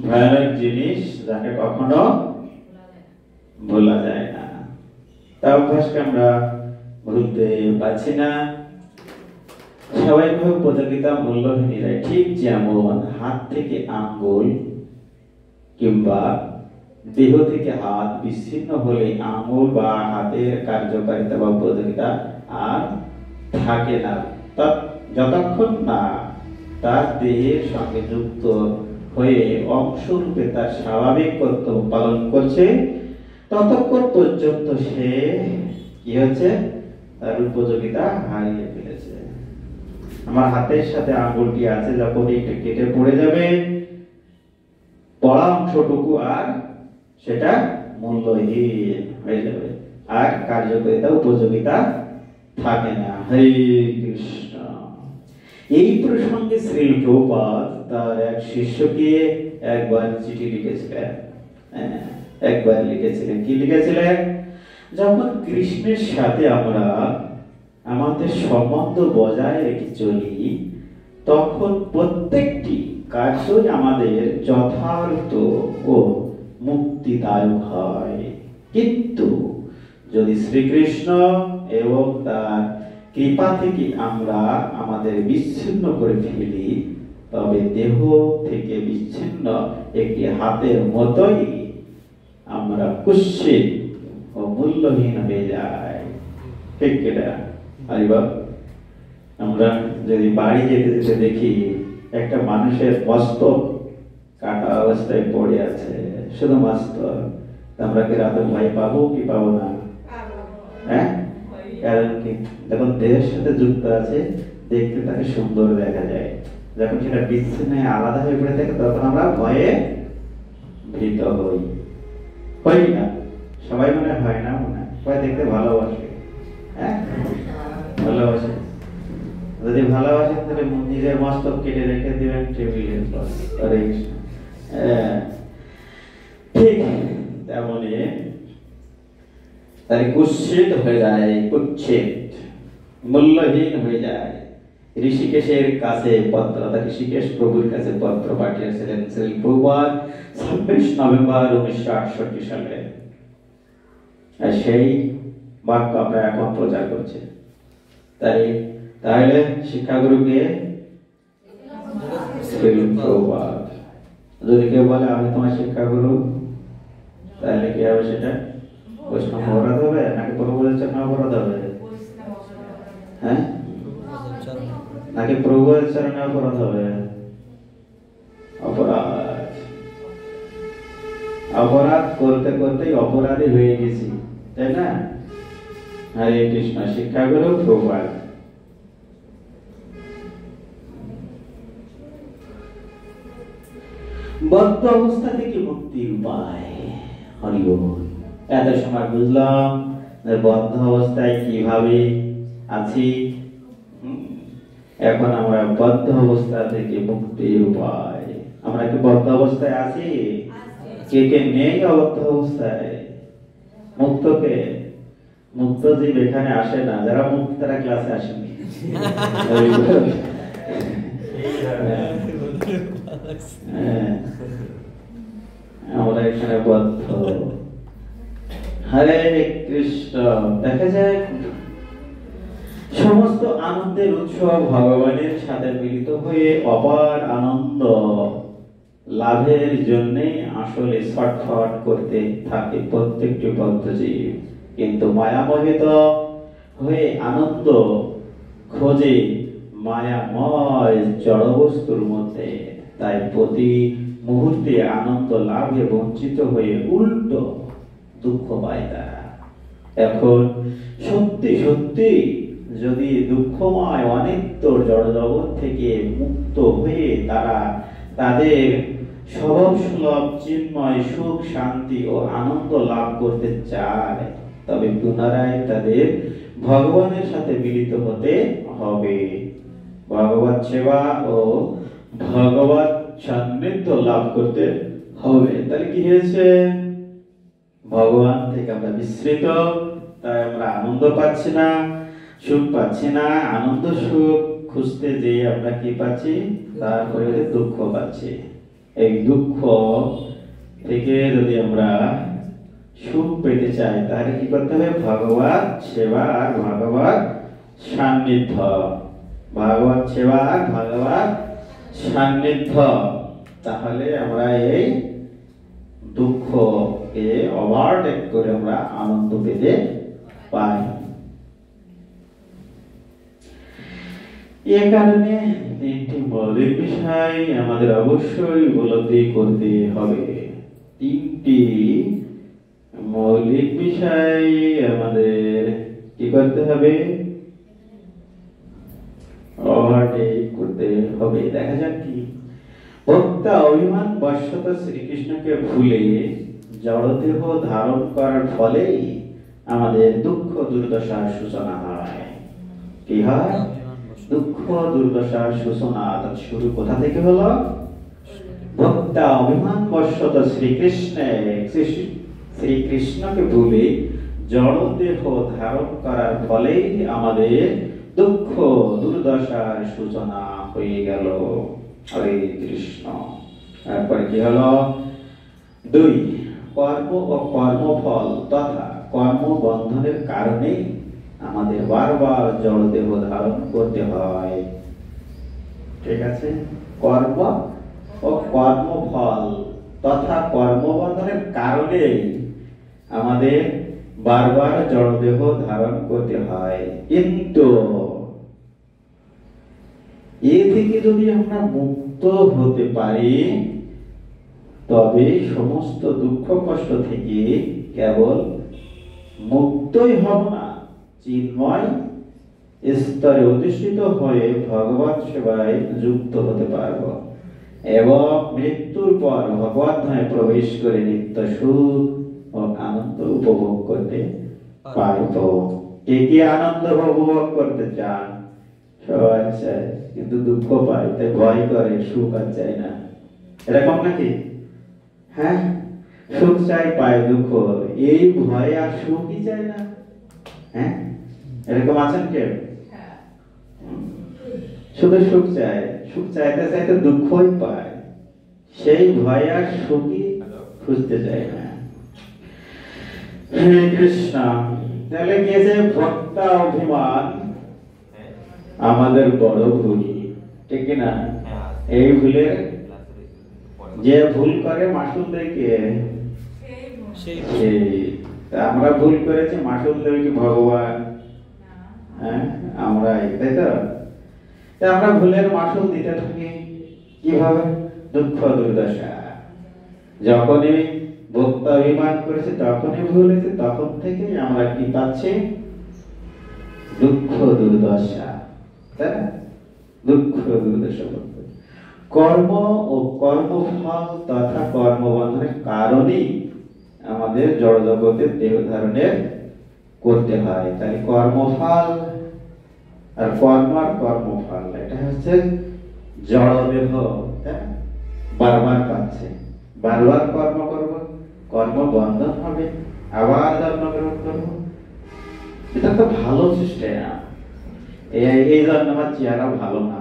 ভয়ানক জিনিস, যাকে কখনো ভোলা যায় না। তা অভ্যাসকে আমরা ভুলতে পারছি না। স্বাভাবিকভাবে উপযোগিতা মূল্যহীন হয়ে যায়। ঠিক যেমন হাত থেকে আঙ্গুল কিংবা দেহ থেকে হাত বিচ্ছিন্ন হলে আঙ্গুল বা হাতের কার্যকারিতা বা উপযোগিতা আর থাকে না। যতক্ষণ না তার দেহের সঙ্গে যুক্ত হয়ে অংশরূপে তার স্বাভাবিক কর্তব্য পালন করছে ততক্ষণ পর্যন্ত সে কি হচ্ছে? তার উপযোগিতা হারিয়ে ফেলেছে। আমার হাতের সাথে আঙ্গুলটি আছে, যখন এটা কেটে পড়ে যাবে পড়া অংশটুকু আর সেটা মূল্যহীন হয়ে যাবে, আর কার্যকারিতা উপযোগিতা থাকে না। হরে কৃষ্ণ। এই প্রসঙ্গে শ্রী প্রভুপাদ তার এক শিষ্যকে একবার চিঠি লিখেছিলেন। একবার লিখেছিলেন। কি লিখেছিলেন? যখন কৃষ্ণের সাথে আমরা আমাদের সম্বন্ধ বজায় রেখে চলি তখন প্রত্যেকটি কার্যই আমাদের যথার্থ ও মুক্তিদায়ক হয়। কিন্তু যদি শ্রীকৃষ্ণ এবং তার কৃপা থেকে আমরা আমাদের বিচ্ছিন্ন করে ফেলি তবে দেহ থেকে বিচ্ছিন্ন একটি হাতের মতোই আমরা কুৎসিত ও মূল্যহীন হয়ে যাই। ঠিক কিনা? আমরা যদি বাড়ি যেতে যেতে দেখি একটা মানুষের মস্তক কাটা অবস্থায় পড়ে আছে, শুধু মস্তক, আমরা কি রাতে ভয় পাবো কি পাবো না? হ্যাঁ, কারণ কি? যখন দেহের সাথে যুক্ত আছে দেখতে তাকে সুন্দর দেখা যায়। যখন সেটা বিচ্ছিন্ন আলাদা হয়ে পড়ে থাকে তখন আমরা ভয়ে ভীত হই না? সবাই মনে হয় না? মনে হয় দেখতে ভালোবাসে। হ্যাঁ, ভালোবাসে। যদি ভালোবাসেন তাহলে নিজের মস্তক কেটে রেখে দিবেন টেবিলের পর। ঠিক তেমনি তার কুৎসিত হয়ে যায়, কুৎসিত মূল্যহীন হয়ে যায়। ঋষিকেশের কাছে পত্র, ঋষিকেশ প্রভুর কাছে পত্র পাঠিয়েছিলেন শ্রী প্রভুপাদ 26 নভেম্বর 1968 সালে। আর সেই বাক্য আমরা এখন প্রচার করছি। তাহলে শিক্ষাগুরুকে শ্রী প্রভুপাদ। যদি কেউ বলে আমি তোমার শিক্ষাগুরু, তাহলে কি হবে সেটা? বৈষ্ণব অপরাধ হবে নাকি প্রভুদের চরণে অপরাধ হবে? হ্যাঁ, নাকি প্রভুদের চরণে অপরাধ হবে? অপরাধ। অপরাধ করতে করতেই অপরাধী হয়ে গেছি, তাই না? হরে কৃষ্ণ। শিক্ষাগুরু প্রভুপাদ। বদ্ধ অবস্থা থেকে মুক্তির উপায়। হরি বল। এত সময় বুঝলাম যে বদ্ধ অবস্থায় কিভাবে আছি। এখন আমরা বদ্ধ অবস্থা থেকে মুক্তির উপায়। আমরা কি বদ্ধ অবস্থায় আছি? কে কে নেই অবদ্ধ অবস্থায়? মুক্তকে? মুক্ত জীব এখানে আসে না, যারা মুক্ত তারা ক্লাসে আসেনি। আমরা এখানে বদ্ধ। হরে কৃষ্ণ। দেখা যায় সমস্ত আনন্দের উৎস ভগবানের সাথে মিলিত হয়ে অপার আনন্দ লাভের জন্য আসলে ছটফট করতে থাকে প্রত্যেকটি বদ্ধ জীব। কিন্তু মায়ামোহিত হয়ে আনন্দ খোঁজে মায়াময় জড়বস্তুর মধ্যে। তাই প্রতি মুহূর্তে আনন্দ লাভে বঞ্চিত হয়ে উল্টো দুঃখ পায় তারা। এখন সত্যি সত্যি যদি দুঃখময় অনিত্য জড়জগৎ থেকে মুক্ত হয়ে তারা তাদের স্বভাব সুলভ চিন্ময় সুখ শান্তি ও আনন্দ লাভ করতে চায়, তবে পুনরায় তাদের ভগবানের সাথে মিলিত হতে হবে। ভগবত সেবা ও ভগবত সান্নিধ্য লাভ করতে হবে। তাহলে কি হয়েছে? ভগবান থেকে আমরা বিস্মৃত, তাই আমরা আনন্দ পাচ্ছি না, সুখ পাচ্ছি না। আনন্দ সুখ খুঁজতে যে আমরা কি পাচ্ছি? তারপরে দুঃখ পাচ্ছি। এই দুঃখ থেকে যদি আমরা সুখ পেতে চাই তাহলে কি করতে হবে? ভগবত সেবা আর ভগবত সান্নিধ্য। ভগবত সেবা আর ভগবত সান্নিধ্য। তাহলে আমরা এই দুঃখকে ওভারটেক করে আমরা আনন্দ পেতে পাই। এ কারণে তিনটি মৌলিক বিষয় আমাদের অবশ্যই উপলব্ধি করতে হবে। তিনটি মৌলিক বিষয় আমাদের কি করতে হবে? ওভারটেক করতে হবে। দেখা যাক কি। ভক্তা অভিমান বশত শ্রীকৃষ্ণকে ভুলে জড়দেহ ধারণ করার ফলেই আমাদের দুঃখ দুর্দশার সূচনা হয়। কি হয়? দুঃখ দুর্দশার সূচনা। তার শুরু কোথা থেকে হলো? ভক্তা অভিমান বশত শ্রীকৃষ্ণকে ভুলে জড়দেহ ধারণ করার ফলেই আমাদের দুঃখ দুর্দশার সূচনা হয়ে গেল। হরে কৃষ্ণ। তারপরে কি হলো? 2, কর্ম ও কর্মফল তথা কর্ম বন্ধনের কারণে আমাদের বারবার জড়দেহ ধারণ করতে হয়। ঠিক আছে? কর্ম ও কর্মফল তথা কর্মবন্ধনের কারণে আমাদের বারবার জড়দেহ ধারণ করতে হয়। কিন্তু এ থেকে যদি আমরা মুক্ত হতে পারি তবে সমস্ত দুঃখ কষ্ট থেকে কেবল মুক্তই হব না, চিন্ময় স্তরে অধিষ্ঠিত হয়ে ভগবত সেবায় যুক্ত হতে পারব এবং মৃত্যুর পর ভগবত ধামে প্রবেশ করে নিত্য সুখ ও আনন্দ উপভোগ করতে পারব। কে কে আনন্দ উপভোগ করতে চান? সবাই চায়, কিন্তু দুঃখ পায়, তাই ভয় করে, সুখ আর চায় না। এরকম নাকি? হ্যাঁ, সুখ চাই, পায় দুঃখ। এই ভয় আর সুখই চায় না। হ্যাঁ, এরকম আছেন কেউ? শুধু সুখ চায়, সুখ চাইতে চাইতে দুঃখই পায়, সেই ভয় আর সুখই খুঁজতে চায় না। হরে কৃষ্ণ। তাহলে কি যে ভক্তা অভিমান আমাদের বড় ভুল, ঠিক না? এই ভুলে যে ভুল করে মাসুল দেয় কে? সেই আমরা ভুল করেছি, মাসুল দেবে কি ভগবান? হ্যাঁ, আমরা তাই তো। আমরা ভুলের মাসুল দিতে থাকি কিভাবে? দুঃখ দুর্দশা। যখনই ভক্ত অভিমান করেছে, তখনই ভুল হয়েছে, তখন থেকে আমরা কি পাচ্ছি? দুঃখ দুর্দশা, তাই না? দুঃখ দুর্দশা। কর্ম ও কর্মফল তথা কর্মবন্ধনের কারণেই আমাদের জড় জগতের দেহ ধারণের করতে হয়। তাই কর্মফল আর কর্মফল, এটা হচ্ছে জড় দেহ, তাই না? বারবার পাচ্ছে, বারবার কর্ম করব, কর্ম বন্ধন হবে, আবার জন্মগ্রহণ করব। এটা তো ভালো সিস্টেম। এই জন্য আমার চেহারা ভালো না,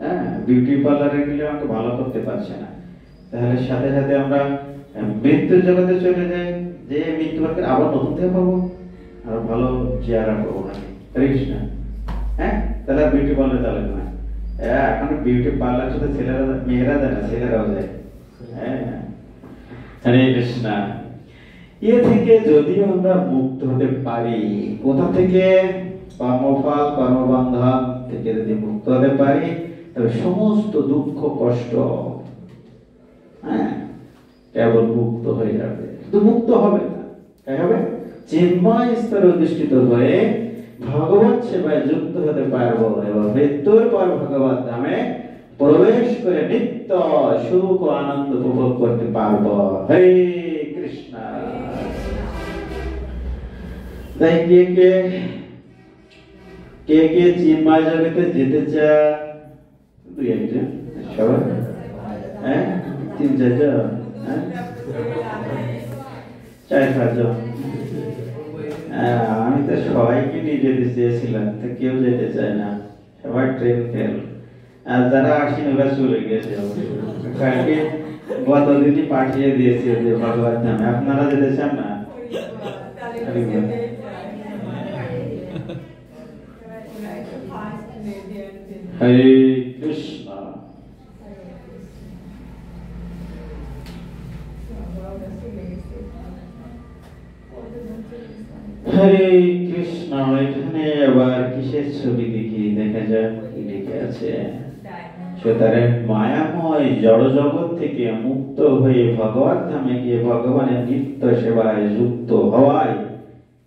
হ্যাঁ, বিউটি পার্লারে গেলে আমাকে ভালো করতে পারছে না, তাহলে সাথে সাথে আমরা মৃত্যুর জগতে চলে যাই, যে মৃত্যু আবার নতুন থেকে পাবো, আর ভালো চেহারা পাবো না। কৃষ্ণ, হ্যাঁ, তাহলে বিউটি পার্লার চলে না। এখন বিউটি পার্লার শুধু ছেলেরা, মেয়েরা যায় না, ছেলেরাও যায়। হ্যাঁ, হরে কৃষ্ণ। এ থেকে যদি আমরা মুক্ত হতে পারি, কোথা থেকে? কর্মফল কর্মবন্ধন থেকে যদি মুক্ত হতে পারি, তবে সমস্ত দুঃখ কষ্ট, হ্যাঁ, কেবল মুক্ত হয়ে যাবে। শুধু মুক্ত হবে না, কি হবে? চিন্ময় স্তরে অধিষ্ঠিত হয়ে ভগবত সেবায় যুক্ত হতে পারবো এবং মৃত্যুর পর ভগবত ধামে প্রবেশ করে নিত্য সুখ ও আনন্দ উপভোগ করতে পারবো। হরে কৃষ্ণ। তাই কে কে চিন্ময় জগতে যেতে চায়? দুই একজন, সবাই? হ্যাঁ, 3-4 জন, হ্যাঁ, 4-5 জন। আমি তো সবাইকে নিয়ে যেতে চেয়েছিলাম, তো কেউ যেতে চায় না, সবাই ট্রেন ফেল। আর যারা আসেন ওরা চলে গেছে। কালকে গতদিনই পাঠিয়ে দিয়েছে যে ভগবত ধামে। আপনারা যেতে চান না? হরে কৃষ্ণ। হরে কৃষ্ণ। এখানে আবার কিসের ছবি দেখি, দেখা যাক কি লিখে আছে। সুতরাং মায়াময় জড় জগৎ থেকে মুক্ত হয়ে ভগবত ধামে গিয়ে ভগবানের নিত্য সেবায় যুক্ত হওয়াই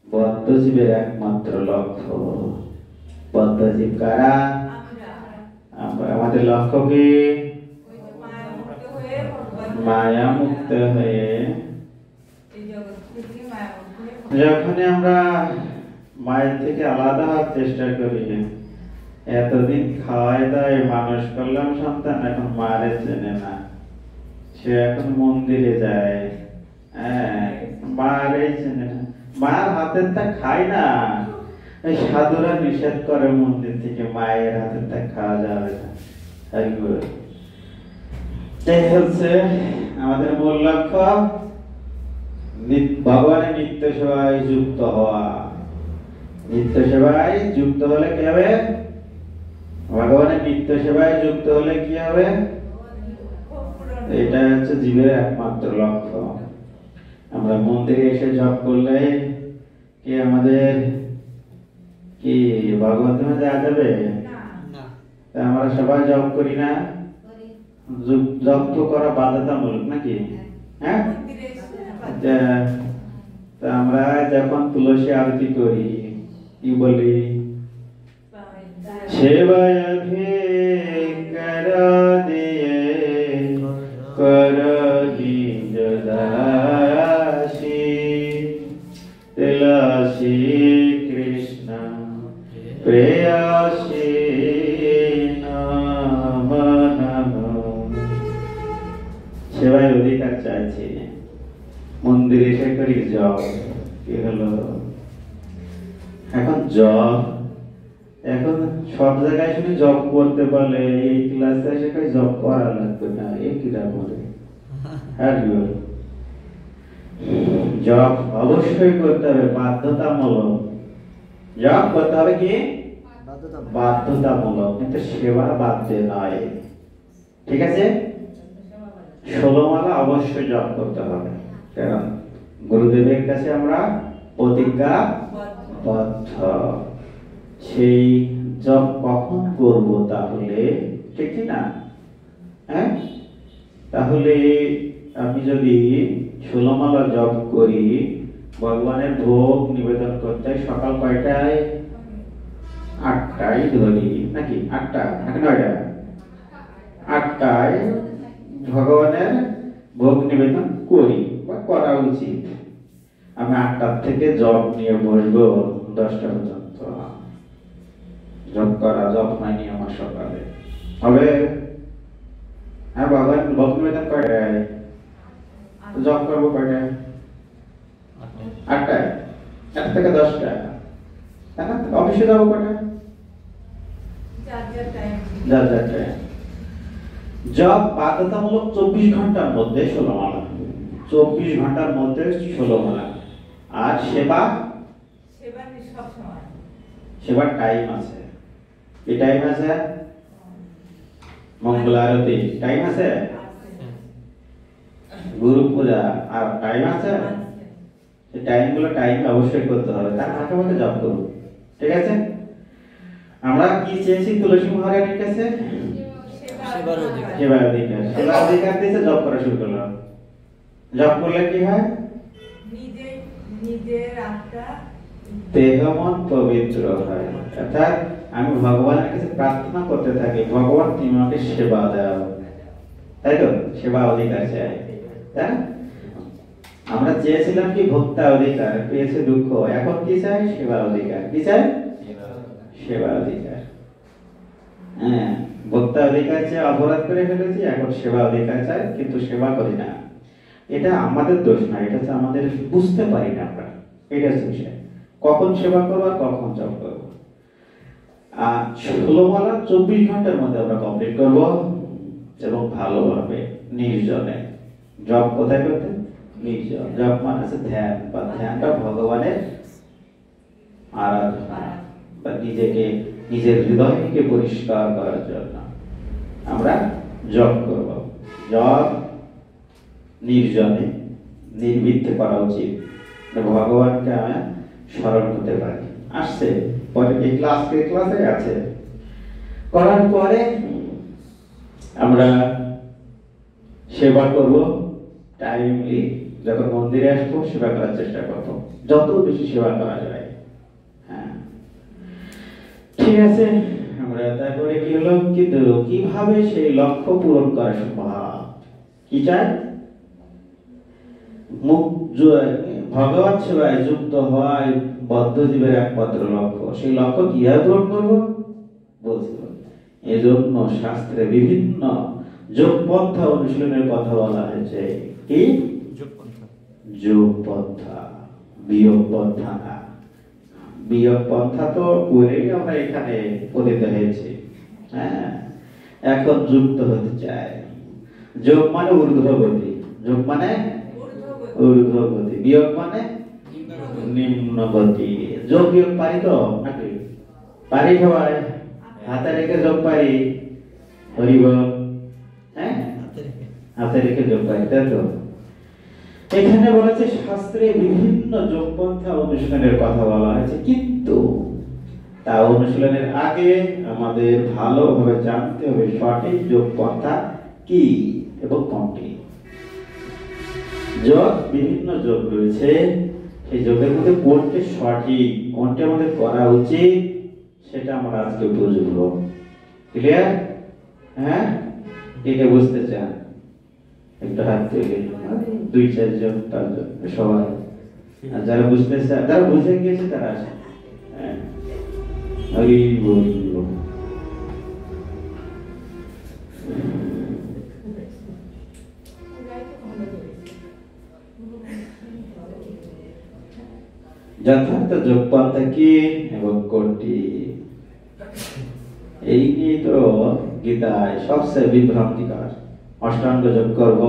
বদ্ধজীবের একমাত্র লক্ষ্য। বদ্ধজীব কারা? আমাদের লক্ষ্য কি? মায়া মুক্ত হয়ে। যখন আমরা মায়ের থেকে আলাদা হওয়ার চেষ্টা করি, এতদিন খাওয়াই দাওয়াই মানুষ করলাম সন্তান, এখন মারে চেনে না, সে এখন মন্দিরে যায়, হ্যাঁ, মারে চেনে না, মার হাতের তা খায় না। এই সাধুরা নিষেধ করে মন্দির থেকে মায়ের হাতের তা খাওয়া যাবে না। এই হচ্ছে আমাদের মূল লক্ষ্য, ভগবানের নিত্য সেবায় যুক্ত হওয়া। নিত্য সেবায় যুক্ত হলে কি হবে? ভগবানের নিত্য সেবায় যুক্ত হলে কি হবে? এটা হচ্ছে জীবের একমাত্র লক্ষ্য। আমরা মন্দিরে এসে জপ করলে কি আমাদের কি ভগবত ধামে যাওয়া যাবে? আমরা সবাই জপ করি না? জপ তো করা বাধ্যতামূলক নাকি? হ্যাঁ, আমরা যখন তুলসী আরতি করি কি বলি? সেবায়াধিকার দিয়ে করহি যদাসি তিলসি কৃষ্ণ প্রেয়সী নম নম। সেবায় অধিকার চাইছি, মন্দিরে এসে করি জপ। কি হলো? এখন জপ, এখন সব জায়গায় শুনে জব করতে পারলে এই ক্লাসে এসে কই জব করা লাগবে না, এই কিরা বলে? জব অবশ্যই করতে হবে, বাধ্যতামূলক। জব করতে হবে কি? বাধ্যতামূলক, কিন্তু সেবা বাধ্য নয়। ঠিক আছে? 16 মালা অবশ্যই জব করতে হবে। কারণ গুরুদেবের কাছে আমরা প্রতিজ্ঞাবদ্ধ। সেই জপ কখন করব তাহলে? ঠিক না? হ্যাঁ, তাহলে আমি যদি 16 মালা জপ করি, ভগবানের ভোগ নিবেদন করতে সকাল কয়টায়? 8টায় ধরি, নাকি 8টা নাকি 9টা? 8টায় ভগবানের ভোগ নিবেদন করি বা করা উচিত। আমি 8টা থেকে জপ নিয়ে বসবো 10টা পর্যন্ত। জপ করা, জপ হয়নি আমার সকালে, হবে? হ্যাঁ, ভগবান ভোগ নিবেদন কয়টায়? জপ করবো কয়টায়? 8টায়। 8 থেকে 10টা, তাই না? অফিসে যাবো কয়টায়? যার টাইম। জব বাধ্যতামূলক 24 ঘন্টার মধ্যে 16 মালা, 24 ঘন্টার মধ্যে 16 মালা। আর সেবার টাইম আছে। কি টাইম আছে? মঙ্গল আরতি টাইম আছে, গুরু পূজা আর টাইম আছে। এই টাইমগুলো অবশ্যই করতে হবে, তার ফাঁকে ফাঁকে জব করুন। ঠিক আছে? আমরা কি চেয়েছি তুলসী মহারানীর কাছে? সেবার অধিকার দিয়েছে, জব করা শুরু করলাম। জব করলে কি হয়? নিজের আত্মা দেহ মন পবিত্র হয়। অর্থাৎ আমি ভগবানের কাছে প্রার্থনা করতে থাকি, ভগবান তুমি আমাকে সেবা দাও, তাই তো? সেবা অধিকার চাই, তাই না? আমরা চেয়েছিলাম কি ভোক্তা অধিকার, পেয়েছে দুঃখ। এখন কি চাই? সেবা অধিকার। কি চাই? সেবা অধিকার। হ্যাঁ, ভোক্তা অধিকার চেয়ে অপরাধ করে ফেলেছি, এখন সেবা অধিকার চাই, কিন্তু সেবা করি না। এটা আমাদের দোষ না, এটা হচ্ছে আমাদের বুঝতে পারি না আমরা। এটা হচ্ছে বিষয়, কখন সেবা করবো আর কখন জপ করবো। 16 মালা 24 ঘন্টার মধ্যে আমরা কমপ্লিট করবো, এবং ভালোভাবে নির্জনে। জপ কোথায় করতে? নির্জন। জপ মানে আছে ধ্যান, বা ধ্যানটা ভগবানের আরাধনা, বা নিজের হৃদয়কে পরিষ্কার করার জন্য আমরা জপ করব। জপ নির্জনে নির্বিঘ্নে করা উচিত, ভগবানকে আমি স্মরণ করতে পারি। আসছে পরে এই ক্লাসে আছে। করার পরে আমরা সেবা করব টাইমলি। যখন মন্দিরে আসবো সেবা করার চেষ্টা করব, যত বেশি সেবা করা যায়। হ্যাঁ, ঠিক আছে। আমরা তারপরে কি হলো, কিন্তু কিভাবে সেই লক্ষ্য পূরণ করা সম্ভব? কি চাই? ভগবত সেবায় যুক্ত হওয়াই বদ্ধ জীবের একমাত্র লক্ষ্য। সেই লক্ষ্য কিভাবে পূরণ করবো বলছি। এজন্য শাস্ত্রে বিভিন্ন যোগ পন্থা অনুশীলনের কথা বলা হয়েছে। কি যোগ পন্থা? বিয়োগ পন্থা না। বিয়োগ পন্থা তো করেই আমরা এখানে পতিত হয়েছি। হ্যাঁ, এখন যুক্ত হতে চাই। যোগ মানে ঊর্ধ্বগতি, যোগ মানে ঊর্ধ্বগতি, বিয়োগ মানে নিম্নগতি। যোগ বিয়োগ পারি তো নাকি? পারি সবাই? হাতে রেখে যোগ পারি, হরিব। হ্যাঁ, হাতে রেখে যোগ পারি, তাই তো? এখানে বলেছে শাস্ত্রে বিভিন্ন যোগপন্থা অনুশীলনের কথা বলা হয়েছে, কিন্তু তা অনুশীলনের আগে আমাদের ভালোভাবে জানতে হবে সঠিক যোগপন্থা কি এবং কোনটি। যোগ, বিভিন্ন যোগ রয়েছে, সেই যোগের মধ্যে কোনটি সঠিক, কোনটি আমাদের করা উচিত, সেটা আমরা আজকে বুঝবো। ক্লিয়ার? হ্যাঁ, এটা বুঝতে চান? একটু হাত তুলে, 2-4 জন, 5 জন, সবাই। আর যারা বুঝতে চান, যারা বুঝে গিয়েছে তারা আসে। হ্যাঁ, হরি বল। যথার্থ যোগপন্থা কি এবং কোনটি, এই নিয়ে তো গীতায় সবচেয়ে বিভ্রান্তিকর। অষ্টাঙ্গ যোগ করব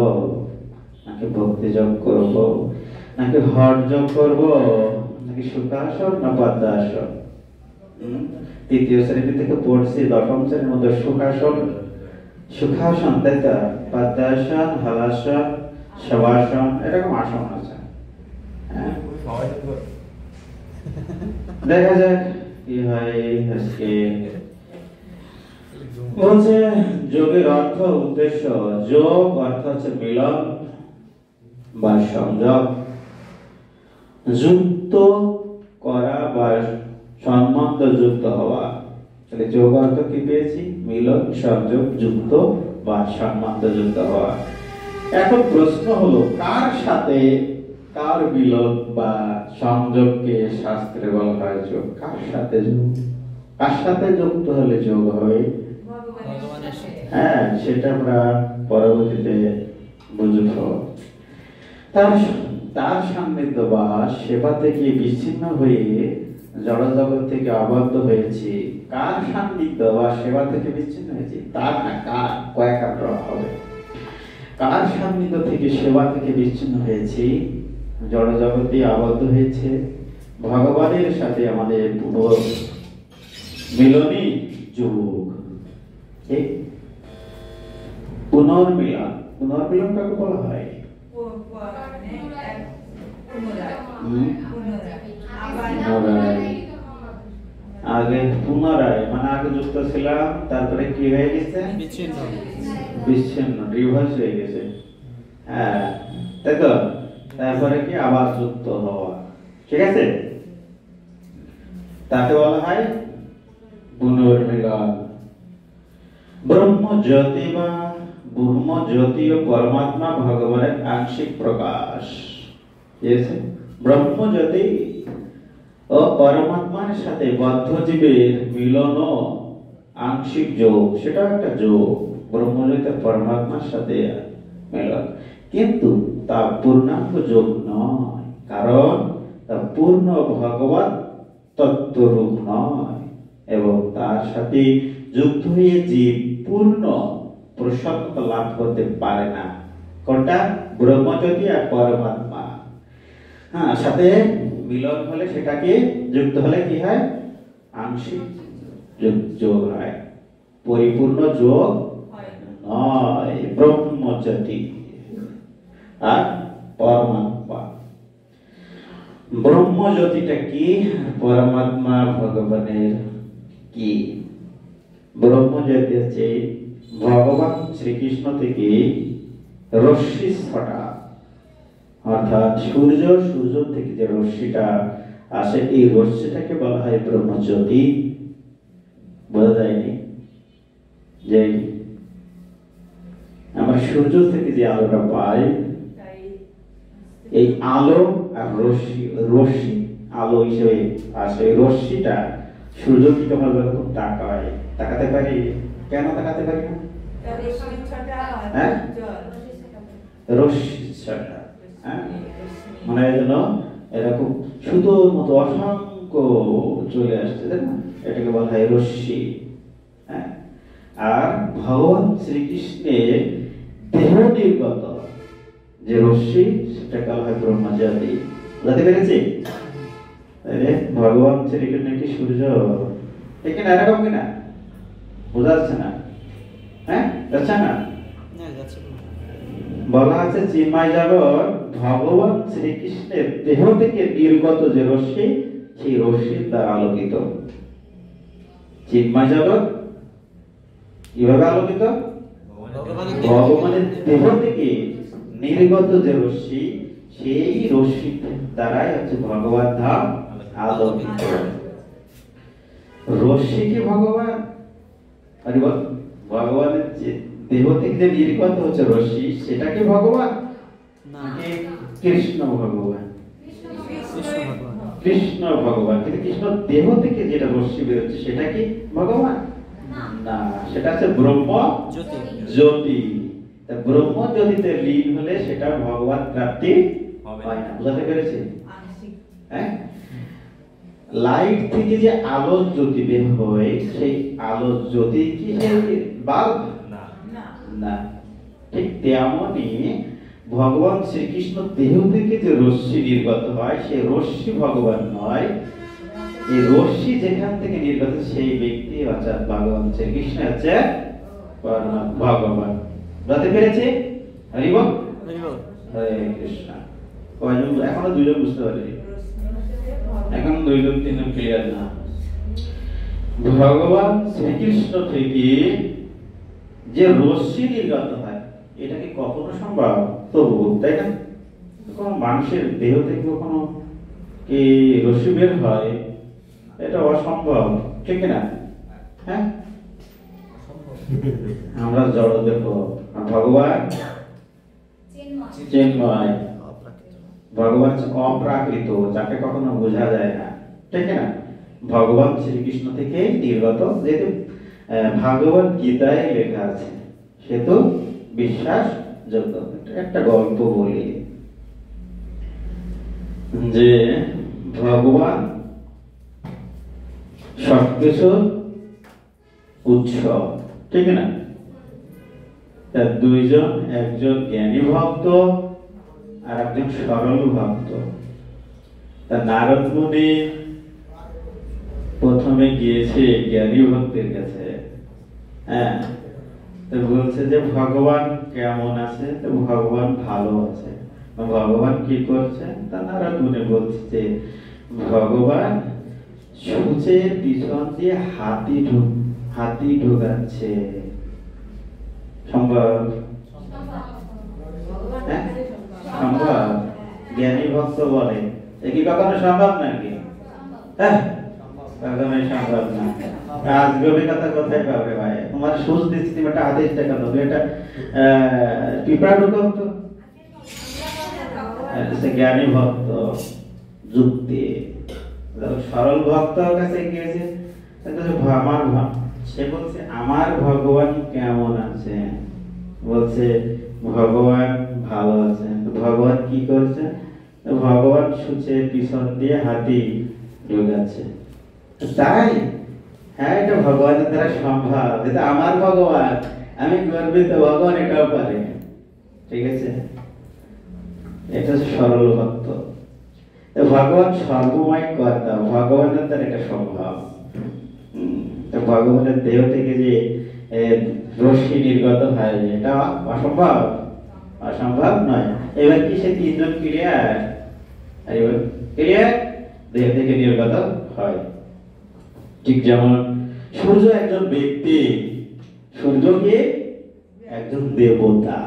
নাকি ভক্তি যোগ করব, নাকি হঠ যোগ করব, নাকি সুখাসন না পদ্মাসন? তৃতীয় শ্রেণী থেকে পড়ছি, দশম শ্রেণীর মধ্যে সুখাসন, তাই তো? পদ্মাসন, হলাসন, শবাসন, এরকম আসন আছে। দেখা যাক কি হয় আজকে। বলছে যোগের অর্থ উদ্দেশ্য। যোগ অর্থ হচ্ছে মিলন বা সংযোগ, যুক্ত করা বা সম্বন্ধ যুক্ত হওয়া। তাহলে যোগ অর্থ কি পেয়েছি? মিলন, সংযোগ, যুক্ত বা সম্বন্ধ যুক্ত হওয়া। এখন প্রশ্ন হলো কার সাথে কার মিলন বা সংযোগকে শাস্ত্রে বলা হয় যোগ? কার সাথে যোগ? কার সাথে যুক্ত হলে যোগ হয়? হ্যাঁ, সেটা আমরা পরবর্তীতে বুঝব। তার সান্নিধ্য বা সেবা থেকে বিচ্ছিন্ন হয়ে জড়জগৎ থেকে আবদ্ধ হয়েছি। কার সান্নিধ্য বা সেবা থেকে বিচ্ছিন্ন হয়েছি? তার না, কার, কয়েকবার হবে। কার সান্নিধ্য থেকে সেবা থেকে বিচ্ছিন্ন হয়েছি, জড়জগতে আবদ্ধ হয়েছে, ভগবানের সাথে আমাদের পুনর্মিলনই যোগ। ঠিক? পুনর্মিলন, পুনর্মিলন কাকে বলা হয়? আগে পুনরায় মানে আগে যুক্ত ছিলাম, তারপরে কি হয়ে গেছে? বিচ্ছিন্ন, রিভার্স হয়ে গেছে। হ্যাঁ, তাই তো। তারপরে কি আবার যুক্ত হওয়া। ঠিক আছে, তাকে বলা হয় পুনর্মিলন। ব্রহ্মজ্যোতি বা ব্রহ্মজ্যোতি ও পরমাত্মা ভগবানের আংশিক প্রকাশ। ব্রহ্মজ্যোতি ও পরমাত্মার সাথে বদ্ধ জীবের মিলন আংশিক যোগ, সেটা একটা যোগ। ব্রহ্মজ্যোতি পরমাত্মার সাথে মিলন, কিন্তু তা পূর্ণাঙ্গ যোগ নয়, কারণ তা পূর্ণ ভগবত তত্ত্বরূপ নয় এবং তার সাথে যুক্ত হয়ে জীব পূর্ণ প্রসন্ন লাভ করতে পারে না। কোনটা? ব্রহ্মজ্যোতি আর পরমাত্মা। হ্যাঁ, সাথে মিলন হলে সেটাকে যুক্ত হলে কি হয়? আংশিক যোগ হয়, পরিপূর্ণ যোগ নয়। ব্রহ্মজ্যোতি আর পরমাত্মা। ব্রহ্মজ্যোতিটা কি? পরমাত্মা ভগবানের কি? ব্রহ্মজ্যোতি হচ্ছে ভগবান শ্রীকৃষ্ণ থেকে রশ্মি ছটা, অর্থাৎ সূর্য থেকে যে রশ্মিটা আসে, এই রশ্মিটাকে বলা হয় ব্রহ্মজ্যোতি। বোঝা যায়নি যে আমরা সূর্য থেকে যে আলোটা পাই, এই আলো আর রশ্মি আলো হিসেবে আসে। রশ্মিটা সূর্য থেকে আমরা যখন তাকাতে পারি, কেন তাকাতে পারি না? রশ্মি ছটা, মানে যেন এরকম সুতোর মতো অসংখ্য চলে আসছে, তাই না? এটাকে বলা হয় রশ্মি। আর ভগবান শ্রীকৃষ্ণের দেহ নির্গত যে রশ্মি, সেটাকে বলা হয় ব্রহ্মজ্যোতি। বুঝতে পেরেছি? ভগবান শ্রীকৃষ্ণ কি সূর্য? ঠিক না? এরকম কিনা? বোঝা যাচ্ছে না? হ্যাঁ, যাচ্ছে না? বলা আছে চিন্ময় জগৎ ভগবান শ্রীকৃষ্ণের দেহ থেকে নির্গত যে রশ্মি, সেই রশ্মির দ্বারা আলোকিত। চিন্ময় জগৎ কিভাবে আলোকিত? ভগবানের দেহ থেকে নির্গত যে রশ্মি, সেই রশ্মি দ্বারাই হচ্ছে ভগবান ধাম আলোকিত। রশ্মি কি ভগবান? আরে বল, ভগবানের যে দেহ থেকে যে নির্গত হচ্ছে রশ্মি, সেটা কি ভগবান? কৃষ্ণ ভগবান। কৃষ্ণ ভগবান, কিন্তু কৃষ্ণ দেহ থেকে যেটা রশ্মি বেরোচ্ছে, সেটা কি ভগবান? না, সেটা হচ্ছে ব্রহ্মজ্যোতি। ব্রহ্মজ্যোতিতে লীন হলে সেটা ভগবান প্রাপ্তি হয় না। বুঝতে পেরেছি? হ্যাঁ, লাইট থেকে যে আলো জ্যোতি বের হয়, সেই আলো জ্যোতি কি বাল্ব? না। ঠিক তেমনি ভগবান শ্রীকৃষ্ণ দেহ থেকে যে রশ্মি নির্গত হয়, সেই রশ্মি ভগবান নয়। এই রশ্মি যেখান থেকে নির্গত, সেই ব্যক্তি অর্থাৎ ভগবান শ্রীকৃষ্ণ হচ্ছে ভগবান। বুঝতে পেরেছে? হরি বল, হরে কৃষ্ণ। কয়জন? এখনো দুজন বুঝতে পারেনি। এখন 2 জন 3 জন ক্লিয়ার না। ভগবান শ্রীকৃষ্ণ থেকে যে রশ্মি নির্গত হয় এটা কি কখনো সম্ভব? তবু তাই না, কোন মানুষের দেহ থেকে কখনো কি রশ্মি বের হয়? এটা অসম্ভব, ঠিক না? হ্যাঁ, আমরা জড় দেখো, ভগবান চিন্ময়, ভগবান অপ্রাকৃত, যাকে কখনো বোঝা যায় না, ঠিক না? ভগবান শ্রীকৃষ্ণ থেকে নির্গত, যেহেতু ভাগবত গীতায় লেখা আছে সেহেতু বিশ্বাস যোগ্য। একটা গল্প বলি যে ভগবান সবকিছুর উৎস, ঠিক না? তার দুইজন, একজন জ্ঞানী ভক্ত আর একজন সরল ভক্ত। তার নারদ মুনি প্রথমে গিয়েছে জ্ঞানী ভক্তের কাছে, হ্যাঁ, তো বলছে যে ভগবান কেমন আছে? তো ভগবান ভালো আছে। ভগবান কি করছে? তা নারদ মুনি বলছে যে ভগবান সূচের পিছন দিয়ে হাতি ঢোকাচ্ছে। সম্ভব? হ্যাঁ, সম্ভব। জ্ঞানী ভক্ত বলে এ কি কখনো সম্ভব নাকি? হ্যাঁ, কখনোই সম্ভব না। আজগবিকতা কোথায় পাবে ভাই? তোমার সুচ দিচ্ছি, তুমি একটা আদেশ দেখা দেবো, এটা পিঁপড়া ঢুকাও তো। জ্ঞানী ভক্ত যুক্তি, সরল ভক্ত কাছে গিয়েছে, সে বলছে আমার ভগবান কেমন আছে? বলছে ভগবান ভালো আছে। ভগবান কি করছে? ভগবান সূচের পিছন দিয়ে হাতি ঢোকাচ্ছে। তাই হ্যাঁ, এটা ভগবানের দ্বারা সম্ভব। এটা আমার ভগবান, আমি গর্বিত, ভগবান এটাও পারে, ঠিক আছে? এটা সরল ভক্ত। ভগবান সর্বময় কর্তা, ভগবানের দ্বারা এটা সম্ভব। ভগবানের দেহ থেকে যে রশ্মি নির্গত হয় এটা অসম্ভব, অসম্ভব নয়। এবার কি সে 3 জন ক্লিয়ার? ক্লিয়ার, দেহ থেকে নির্গত হয়। ঠিক যেমন সূর্য একজন ব্যক্তি, সূর্যকে একজন দেবতা,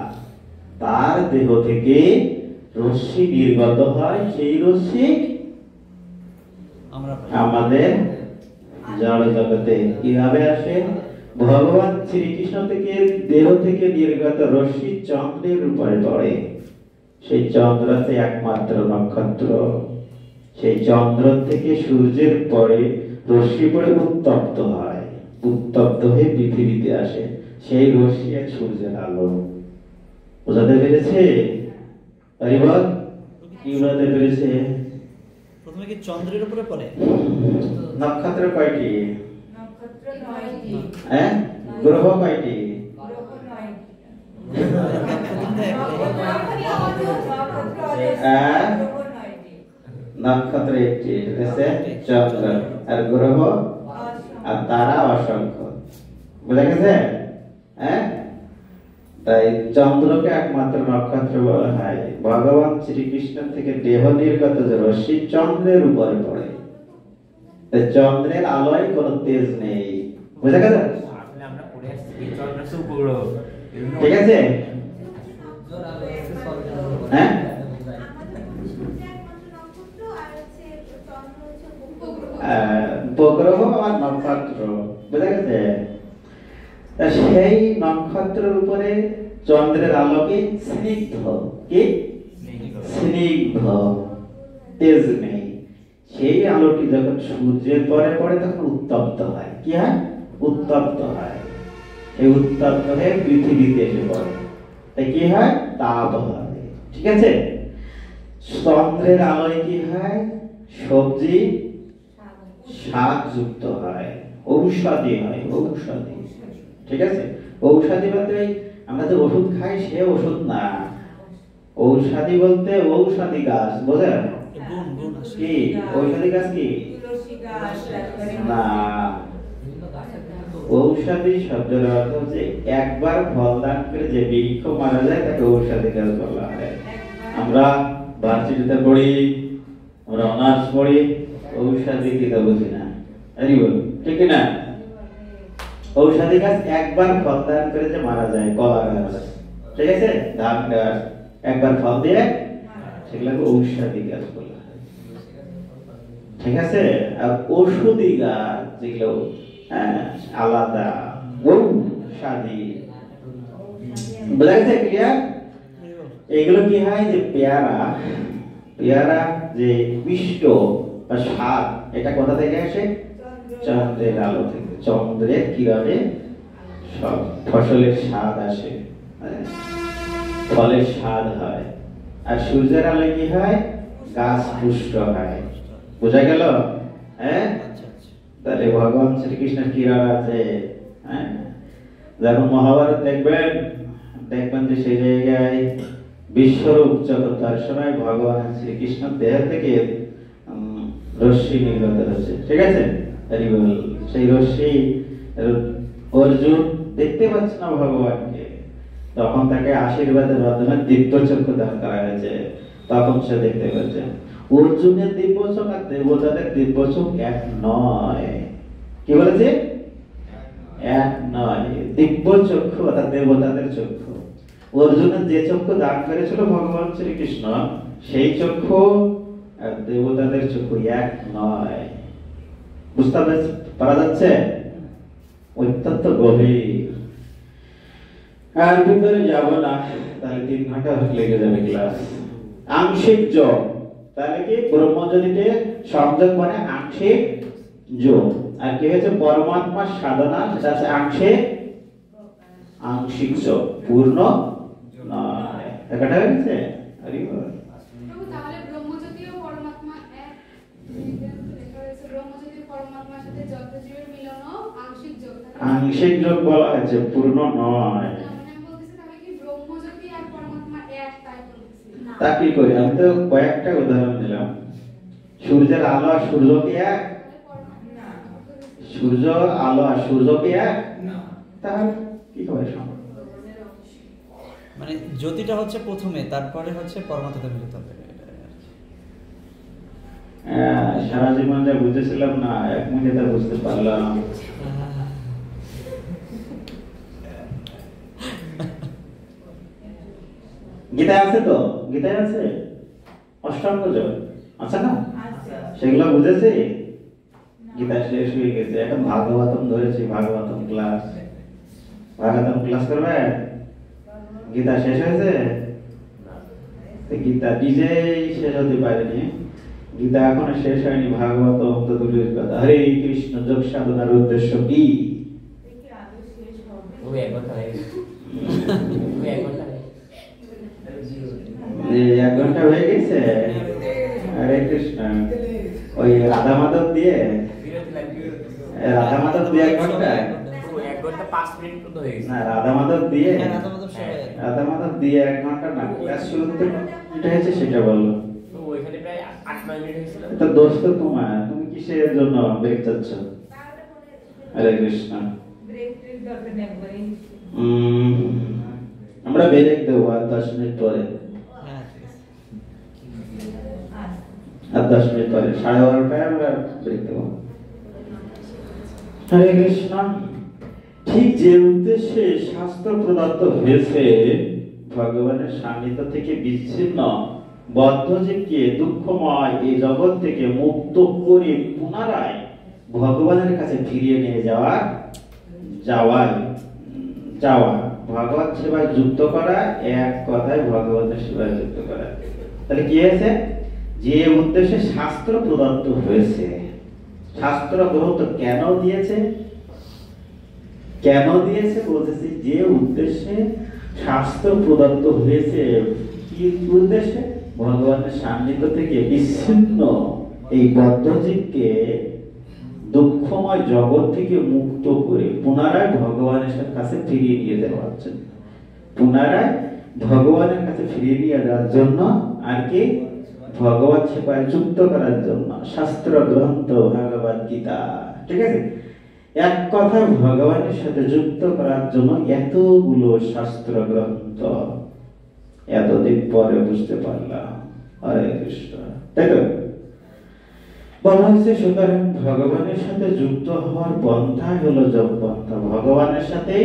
তার দেহ থেকে রশ্মি নির্গত হয়। সেই রশ্মি আমাদের জড় জগতে কিভাবে আসে? ভগবান শ্রীকৃষ্ণ থেকে দেহ থেকে নির্গত রশ্মি চন্দ্রের উপরে পড়ে। সেই চন্দ্রতে একমাত্র নক্ষত্র, সেই চন্দ্র থেকে সূর্যের পরে রশ্মি পড়ে উত্তপ্ত হয়, উত্তপ্ত হয়ে পৃথিবীতে আসে। সেই রশ্মি এক সূর্যের আলো। বোঝাতে পেরেছে? কি বোঝাতে পেরেছে? প্রথমে কি চন্দ্রের উপরে পড়ে? নক্ষত্র কয়টি? হ্যাঁ, গ্রহ কয়টি? নক্ষত্র একটি, চন্দ্র, আর গ্রহ আর তারা অসংখ্য। বুঝা গেছে? হ্যাঁ, তাই চন্দ্রকে একমাত্র নক্ষত্র বলা হয়। ভগবান শ্রীকৃষ্ণ থেকে দেহ নির্গত যে রশ্মি চন্দ্রের উপরে পড়ে, চন্দ্রের আলোয় কোনো তেজ নেই। বুঝা গেছে? ঠিক আছে? হ্যাঁ, উপগ্রহ আর নক্ষত্র। বুঝা গেছে? সেই নক্ষত্রের উপরে চন্দ্রের আলোকে স্নিগ্ধ, কি স্নিগ্ধ, তেজ নেই। সেই আলোটি যখন সূর্যের পরে পড়ে তখন উত্তপ্ত হয়। কি হয়? উত্তপ্ত হয়। এই উত্তপ্ত হয়ে পৃথিবীতে এসে পড়ে, তাই কি হয়? তাপ হয়। ঠিক আছে? চন্দ্রের আলোয় কি হয়? সবজি স্বাদযুক্ত হয়, ঔষধি হয়, ঔষধি। ঠিক আছে? ঔষধি বলতে আমরা যে ওষুধ খাই সে ওষুধ না। ঔষধি বলতে ঔষধি গাছ, বোঝেন? কি ঔষধি গাছ? কি না, ঔষধি শব্দের অর্থ হচ্ছে একবার ফল দান করে যে বৃক্ষ মারা যায় তাকে ঔষধি গাছ বলা হয়। আমরা ভার্সিটিতে পড়ি, আমরা অনার্স পড়ি, ঔষধি কিতা বুঝি না, ঠিক না? ঔষধি গাছ একবার ফল দান করে যে মারা যায়, কলা গাছ, ঠিক আছে, ধান গাছ একবার ফল দিয়ে সেগুলোকে ঔষধি গাছ বলা হয়, ঠিক আছে। আর ঔষধি গাছ যেগুলো আলাদা ঔষধি, বোঝা গেছে ক্লিয়ার? এগুলো কি হয় যে পেয়ারা, পেয়ারা যে মিষ্ট বা স্বাদ, এটা কোথা থেকে আসে? চন্দ্রের আলো থেকে। চন্দ্রের কিরণে সব ফসলের স্বাদ আসে, ফলের স্বাদ হয়। আর সূর্যের আলো কি হয়? গাছ পুষ্ট হয়। বোঝা গেল? হ্যাঁ, তাহলে ভগবান শ্রীকৃষ্ণের কিরণ আছে। হ্যাঁ, যখন মহাভারত দেখবেন, দেখবেন যে সেই জায়গায় বিশ্বরূপ জগৎ দর্শনায় ভগবান শ্রীকৃষ্ণ দেহ থেকে রশ্মি নির্গত হচ্ছে, ঠিক আছে। সেই রশ্মি অর্জুন দেখতে পাচ্ছে না ভগবানকে, তখন তাকে আশীর্বাদের মাধ্যমে দিব্য চক্ষু দান করা হয়েছে, তখন সে দেখতে পাচ্ছে। অর্জুনের দিব্য চোখ আর দেবতাদের দিব্য চোখ এক নয়। কি বলেছে? এক নয়। দিব্য চক্ষু অর্থাৎ দেবতাদের চক্ষু। অর্জুনের যে চক্ষু দান করেছিল ভগবান শ্রীকৃষ্ণ, সেই চক্ষু আর দেবতাদের চক্ষু এক নয়। বুঝতে পারা যাচ্ছে? অত্যন্ত গভীর। আর ভিতরে যাব না, তাহলে 3 ঘন্টা লেগে যাবে ক্লাস। আংশিক যোগ, তাহলে কি ব্রহ্মজ্যোতিতে সংযোগ মানে আংশিক যোগ। আর কি হয়েছে? পরমাত্মার সাধনা, সেটা আছে আংশিক যোগ, পূর্ণ নয়। এটা হয়েছে? তাহলে ব্রহ্মজ্যোতি ও পরমাত্মা এক, ব্রহ্মজ্যোতি পরমাত্মার সাথে যত জীবের মিলনও আংশিক যোগ। আংশিক যোগ বলা হয়েছে, পূর্ণ নয়। তা কি করি? আমি তো কয়েকটা উদাহরণ দিলাম। সূর্যের আলো আর সূর্য কি এক? সূর্য আলো আর সূর্য কি এক? তাহলে কি করে সম্ভব? মানে জ্যোতিটা হচ্ছে প্রথমে, তারপরে হচ্ছে পরমাত্মাতে মিলিত হবে। সারা জীবন যা বুঝেছিলাম না, 1 মিনিটে বুঝতে পারলাম। গীতায় আছে তো? গীতায় আছে অষ্টাঙ্গ যোগ, আছে না? সেগুলো বুঝেছি। গীতা শেষ হয়ে গেছে, এখন ভাগবতম ধরেছি, ভাগবতম ক্লাস। ভাগবতম ক্লাস করবে? গীতা শেষ হয়েছে? গীতা নিজেই শেষ হতে পারেনি, গীতা এখনো শেষ হয়নি, ভাগবতম তো দূরের কথা। হরে কৃষ্ণ যোগ সাধনার উদ্দেশ্য কি? এক ঘন্টা হয়ে গেছে। হরে কৃষ্ণ, ওই রাধা মাধব দিয়ে 1 ঘন্টা, 5 মিনিট মতো হয়ে গেছে। না রাধা মাধব দিয়ে রাধা মাধব 1 ঘন্টা না, ক্লাস শুরুতে যেটা হয়েছে সেটা বললো। তো ওইখানে প্রায় 8-9 মিনিট হয়েছিল। এটা দোষ তো তোমার, তুমি কিসের জন্য ব্রেক চাচ্ছ? হরে কৃষ্ণ। আমরা ব্রেক দেবো আর 10 মিনিট পরে, আর 10 মিনিট পরে 12:30টায় আমরা ব্রেক দেবো। হরে কৃষ্ণ। ঠিক যে উদ্দেশ্যে শাস্ত্র প্রদত্ত হয়েছে, ভগবানের সান্নিধ্য থেকে বিচ্ছিন্ন বদ্ধজীবকে দুঃখময় এই জগৎ থেকে মুক্ত করে পুনরায় ভগবানের কাছে ফিরিয়ে নিয়ে যাওয়া ভগবত সেবায় যুক্ত করা, এক কথায় ভগবানের সেবায় যুক্ত করা। তাহলে কি হয়েছে? যে উদ্দেশ্যে শাস্ত্র প্রদত্ত হয়েছে, শাস্ত্র গ্রন্থ কেন দিয়েছে? কেন দিয়েছে বলতেছি, যে উদ্দেশ্যে শাস্ত্র প্রদত্ত হয়েছে। কি উদ্দেশ্যে? ভগবানের সান্নিধ্য থেকে বিচ্ছিন্ন এই বদ্ধজীবকে দুঃখময় জগৎ থেকে মুক্ত করে পুনরায় ভগবানের কাছে ফিরিয়ে নিয়ে যাওয়ার জন্য, পুনরায় ভগবানের কাছে ফিরিয়ে নিয়ে যাওয়ার জন্য, আর কি ভগবত সেবায় যুক্ত করার জন্য শাস্ত্র গ্রন্থ ভগবত গীতা, ঠিক আছে, এক কথায় ভগবানের সাথে যুক্ত করার জন্য এতগুলো শাস্ত্র গ্রন্থ। এতদিন পরে বুঝতে পারলাম। হরে কৃষ্ণ, তাই তো? বলা হচ্ছে সুতরাং ভগবানের সাথে যুক্ত হওয়ার পন্থাই হলো যোগ পন্থা। ভগবানের সাথে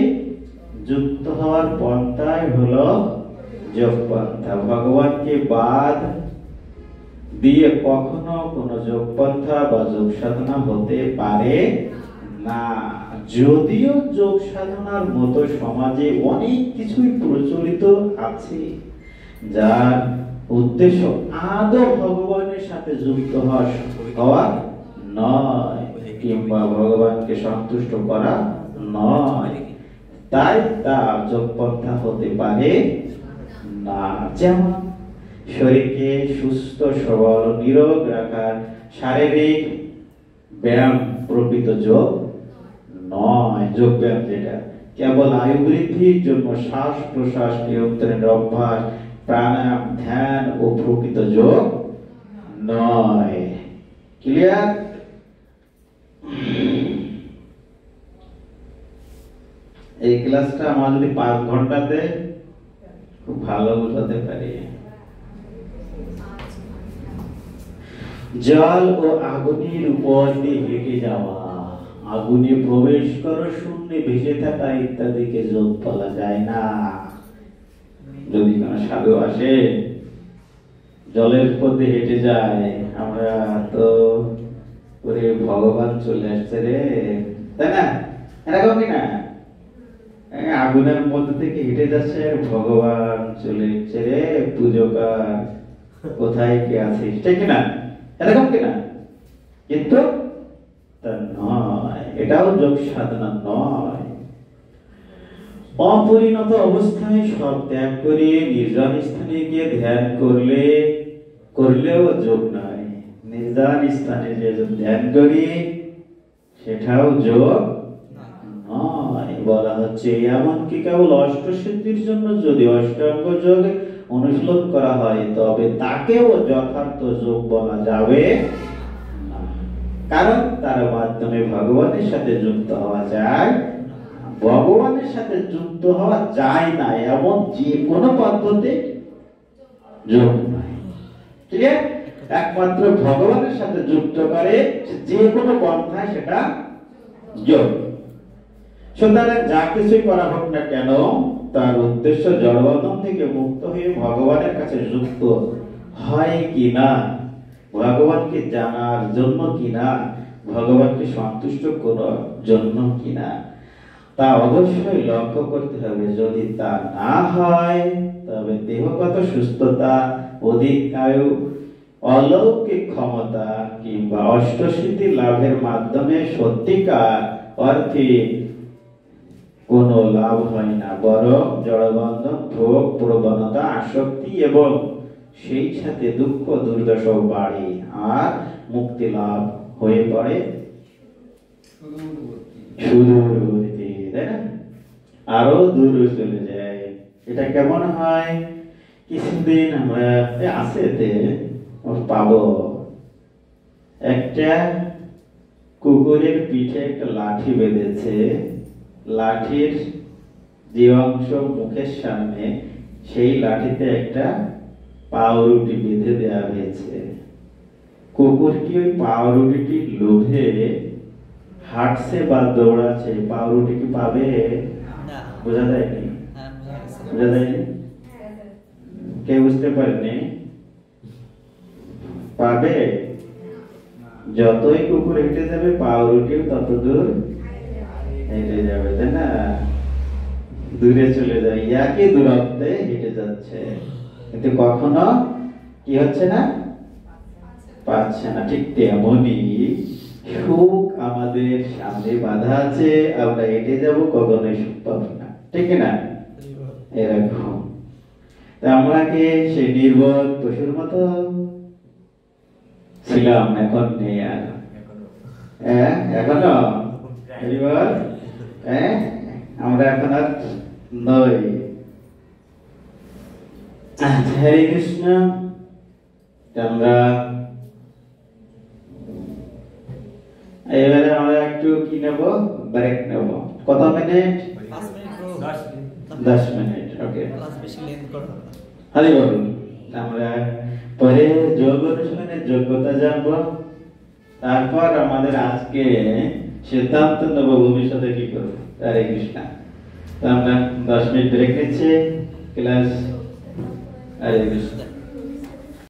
যুক্ত হওয়ার পন্থাই হলো যোগ পন্থা। ভগবানকে বাদ দিয়ে কখনো কোনো যোগ পন্থা বা যোগ সাধনা হতে পারে না। যদিও যোগ সাধনার মতো সমাজে অনেক কিছুই প্রচলিত আছে যার উদ্দেশ্য আদৌ ভগবানের সাথে যুক্ত হওয়া নয়, কিংবা ভগবানকে সন্তুষ্ট করা নয়, তাই তার যোগপন্থা হতে পারে না। যেমন শরীরকে সুস্থ সবল নিরোগ রাখার শারীরিক ব্যায়াম প্রকৃত যোগ নয়। যোগ ব্যায়াম যেটা কেবল আয়ু বৃদ্ধির জন্য শ্বাস প্রশ্বাস নিয়ন্ত্রণের অভ্যাস, প্রাণায়াম, ধ্যান ও প্রকৃত যোগ নয়। ক্লিয়ার? এই ক্লাসটা আমার যদি 5 ঘন্টাতে খুব ভালো বোঝাতে পারি। জল ও আগুনের উপর দিয়ে হেঁটে যাওয়া, আগুনে প্রবেশ করো, শূন্যে ভেসে থাকা ইত্যাদিকে যোগ বলা যায় না। যদি কোন সাধু আসে জলের উপর দিয়ে হেঁটে যায়, আমরা তো ওরে ভগবান চলে আসছে রে, তাই না? এরকম কি না? আগুনের মধ্যে থেকে হেঁটে যাচ্ছে আর ভগবান চলে এসছে রে, পুজো কর, কোথায় কি আছিস, ঠিক না? এরকম কি না? কিন্তু তা নয়, এটাও যোগ সাধনা নয়। অপরিণত অবস্থায় সব ত্যাগ করে নির্জন স্থানে গিয়ে ধ্যান করলেও যোগ নয়। নির্জন স্থানে যে ধ্যান করি সেটাও যোগ নয়। বলা হচ্ছে এমনকি কেবল অষ্টসিদ্ধির জন্য যদি অষ্টাঙ্গ যোগ অনুশীলন করা হয় তবে তাকেও যথার্থ যোগ বলা যাবে না, কারণ তার মাধ্যমে ভগবানের সাথে যুক্ত হওয়া যায়। ভগবানের সাথে যুক্ত হওয়া যায় না এমন যে কোনো পদ্ধতি যোগ নয়। ক্লিয়ার? একমাত্র ভগবানের সাথে যুক্ত করে যে কোনো পন্থায় সেটা যোগ। সুতরাং যা কিছুই করা হোক না কেন তার উদ্দেশ্য জড়বন্ধন থেকে মুক্ত হয়ে ভগবানের কাছে যুক্ত হয় কিনা, ভগবানকে জানার জন্য কিনা, ভগবানকে সন্তুষ্ট করার জন্য কিনা তা অবশ্যই লক্ষ্য করতে হবে। যদি তা না হয় তবে দেহগত সুস্থতা, অধিক আয়ু, অলৌকিক ক্ষমতা কিংবা অষ্টসিদ্ধি লাভের মাধ্যমে সত্যিকার অর্থে কোনো লাভ হয় না, বরং জড়বন্ধন, ভোগ প্রবণতা, আসক্তি এবং সেই সাথে দুঃখ দুর্দশাও বাড়ে আর মুক্তি লাভ হয়ে পড়ে সুদূরবর্তী, তাই না? আরো দূর চলে যায়। এটা কেমন হয়? কিছুদিন আমরা আছে পাবো একটা কুকুরের পিঠে একটা লাঠি বেঁধেছে, লাঠির যে অংশ মুখের সামনে সেই লাঠিতে একটা পাউরুটি বেঁধে দেওয়া হয়েছে। কুকুর কি ওই পাউরুটির লোভে হাঁটছে বা দৌড়াচ্ছে, পাউরুটি কি পাবে? বোঝা যায়নি? বোঝা যায়নি? কে বুঝতে পারেনি? পাবে। যতই কুকুর হেঁটে যাবে পাউরুটিও তত দূর হেঁটে যাবে, তাই না? দূরে চলে যায়, একই দূরত্বে হেঁটে যাচ্ছে, কিন্তু কখনো কি হচ্ছে না, পাচ্ছে না। ঠিক তেমনি সুখ আমাদের সামনে বাধা আছে, আমরা হেঁটে যাব, কখনোই সুখ পাবো না, ঠিক না? এরকম আমরা কি সেই নির্বোধ পশুর মতো ছিলাম, এখন নেই আর। এখনো আমরা এখন আর নই। হরে কৃষ্ণ। আমরা এবারে আমরা একটু কি নেব, ব্রেক নেব। কত মিনিট? 10 মিনিট। ওকে, হরি বল। আমরা পরে যোগ অনুশীলনের যোগ্যতা জানবো। তারপর আমাদের আজকে সিদ্ধান্ত নেব ভবিষ্যতে কি করবো। হরে কৃষ্ণ। তো আমরা 10 মিনিট ব্রেক নিচ্ছি। ক্লাস হরে কৃষ্ণ।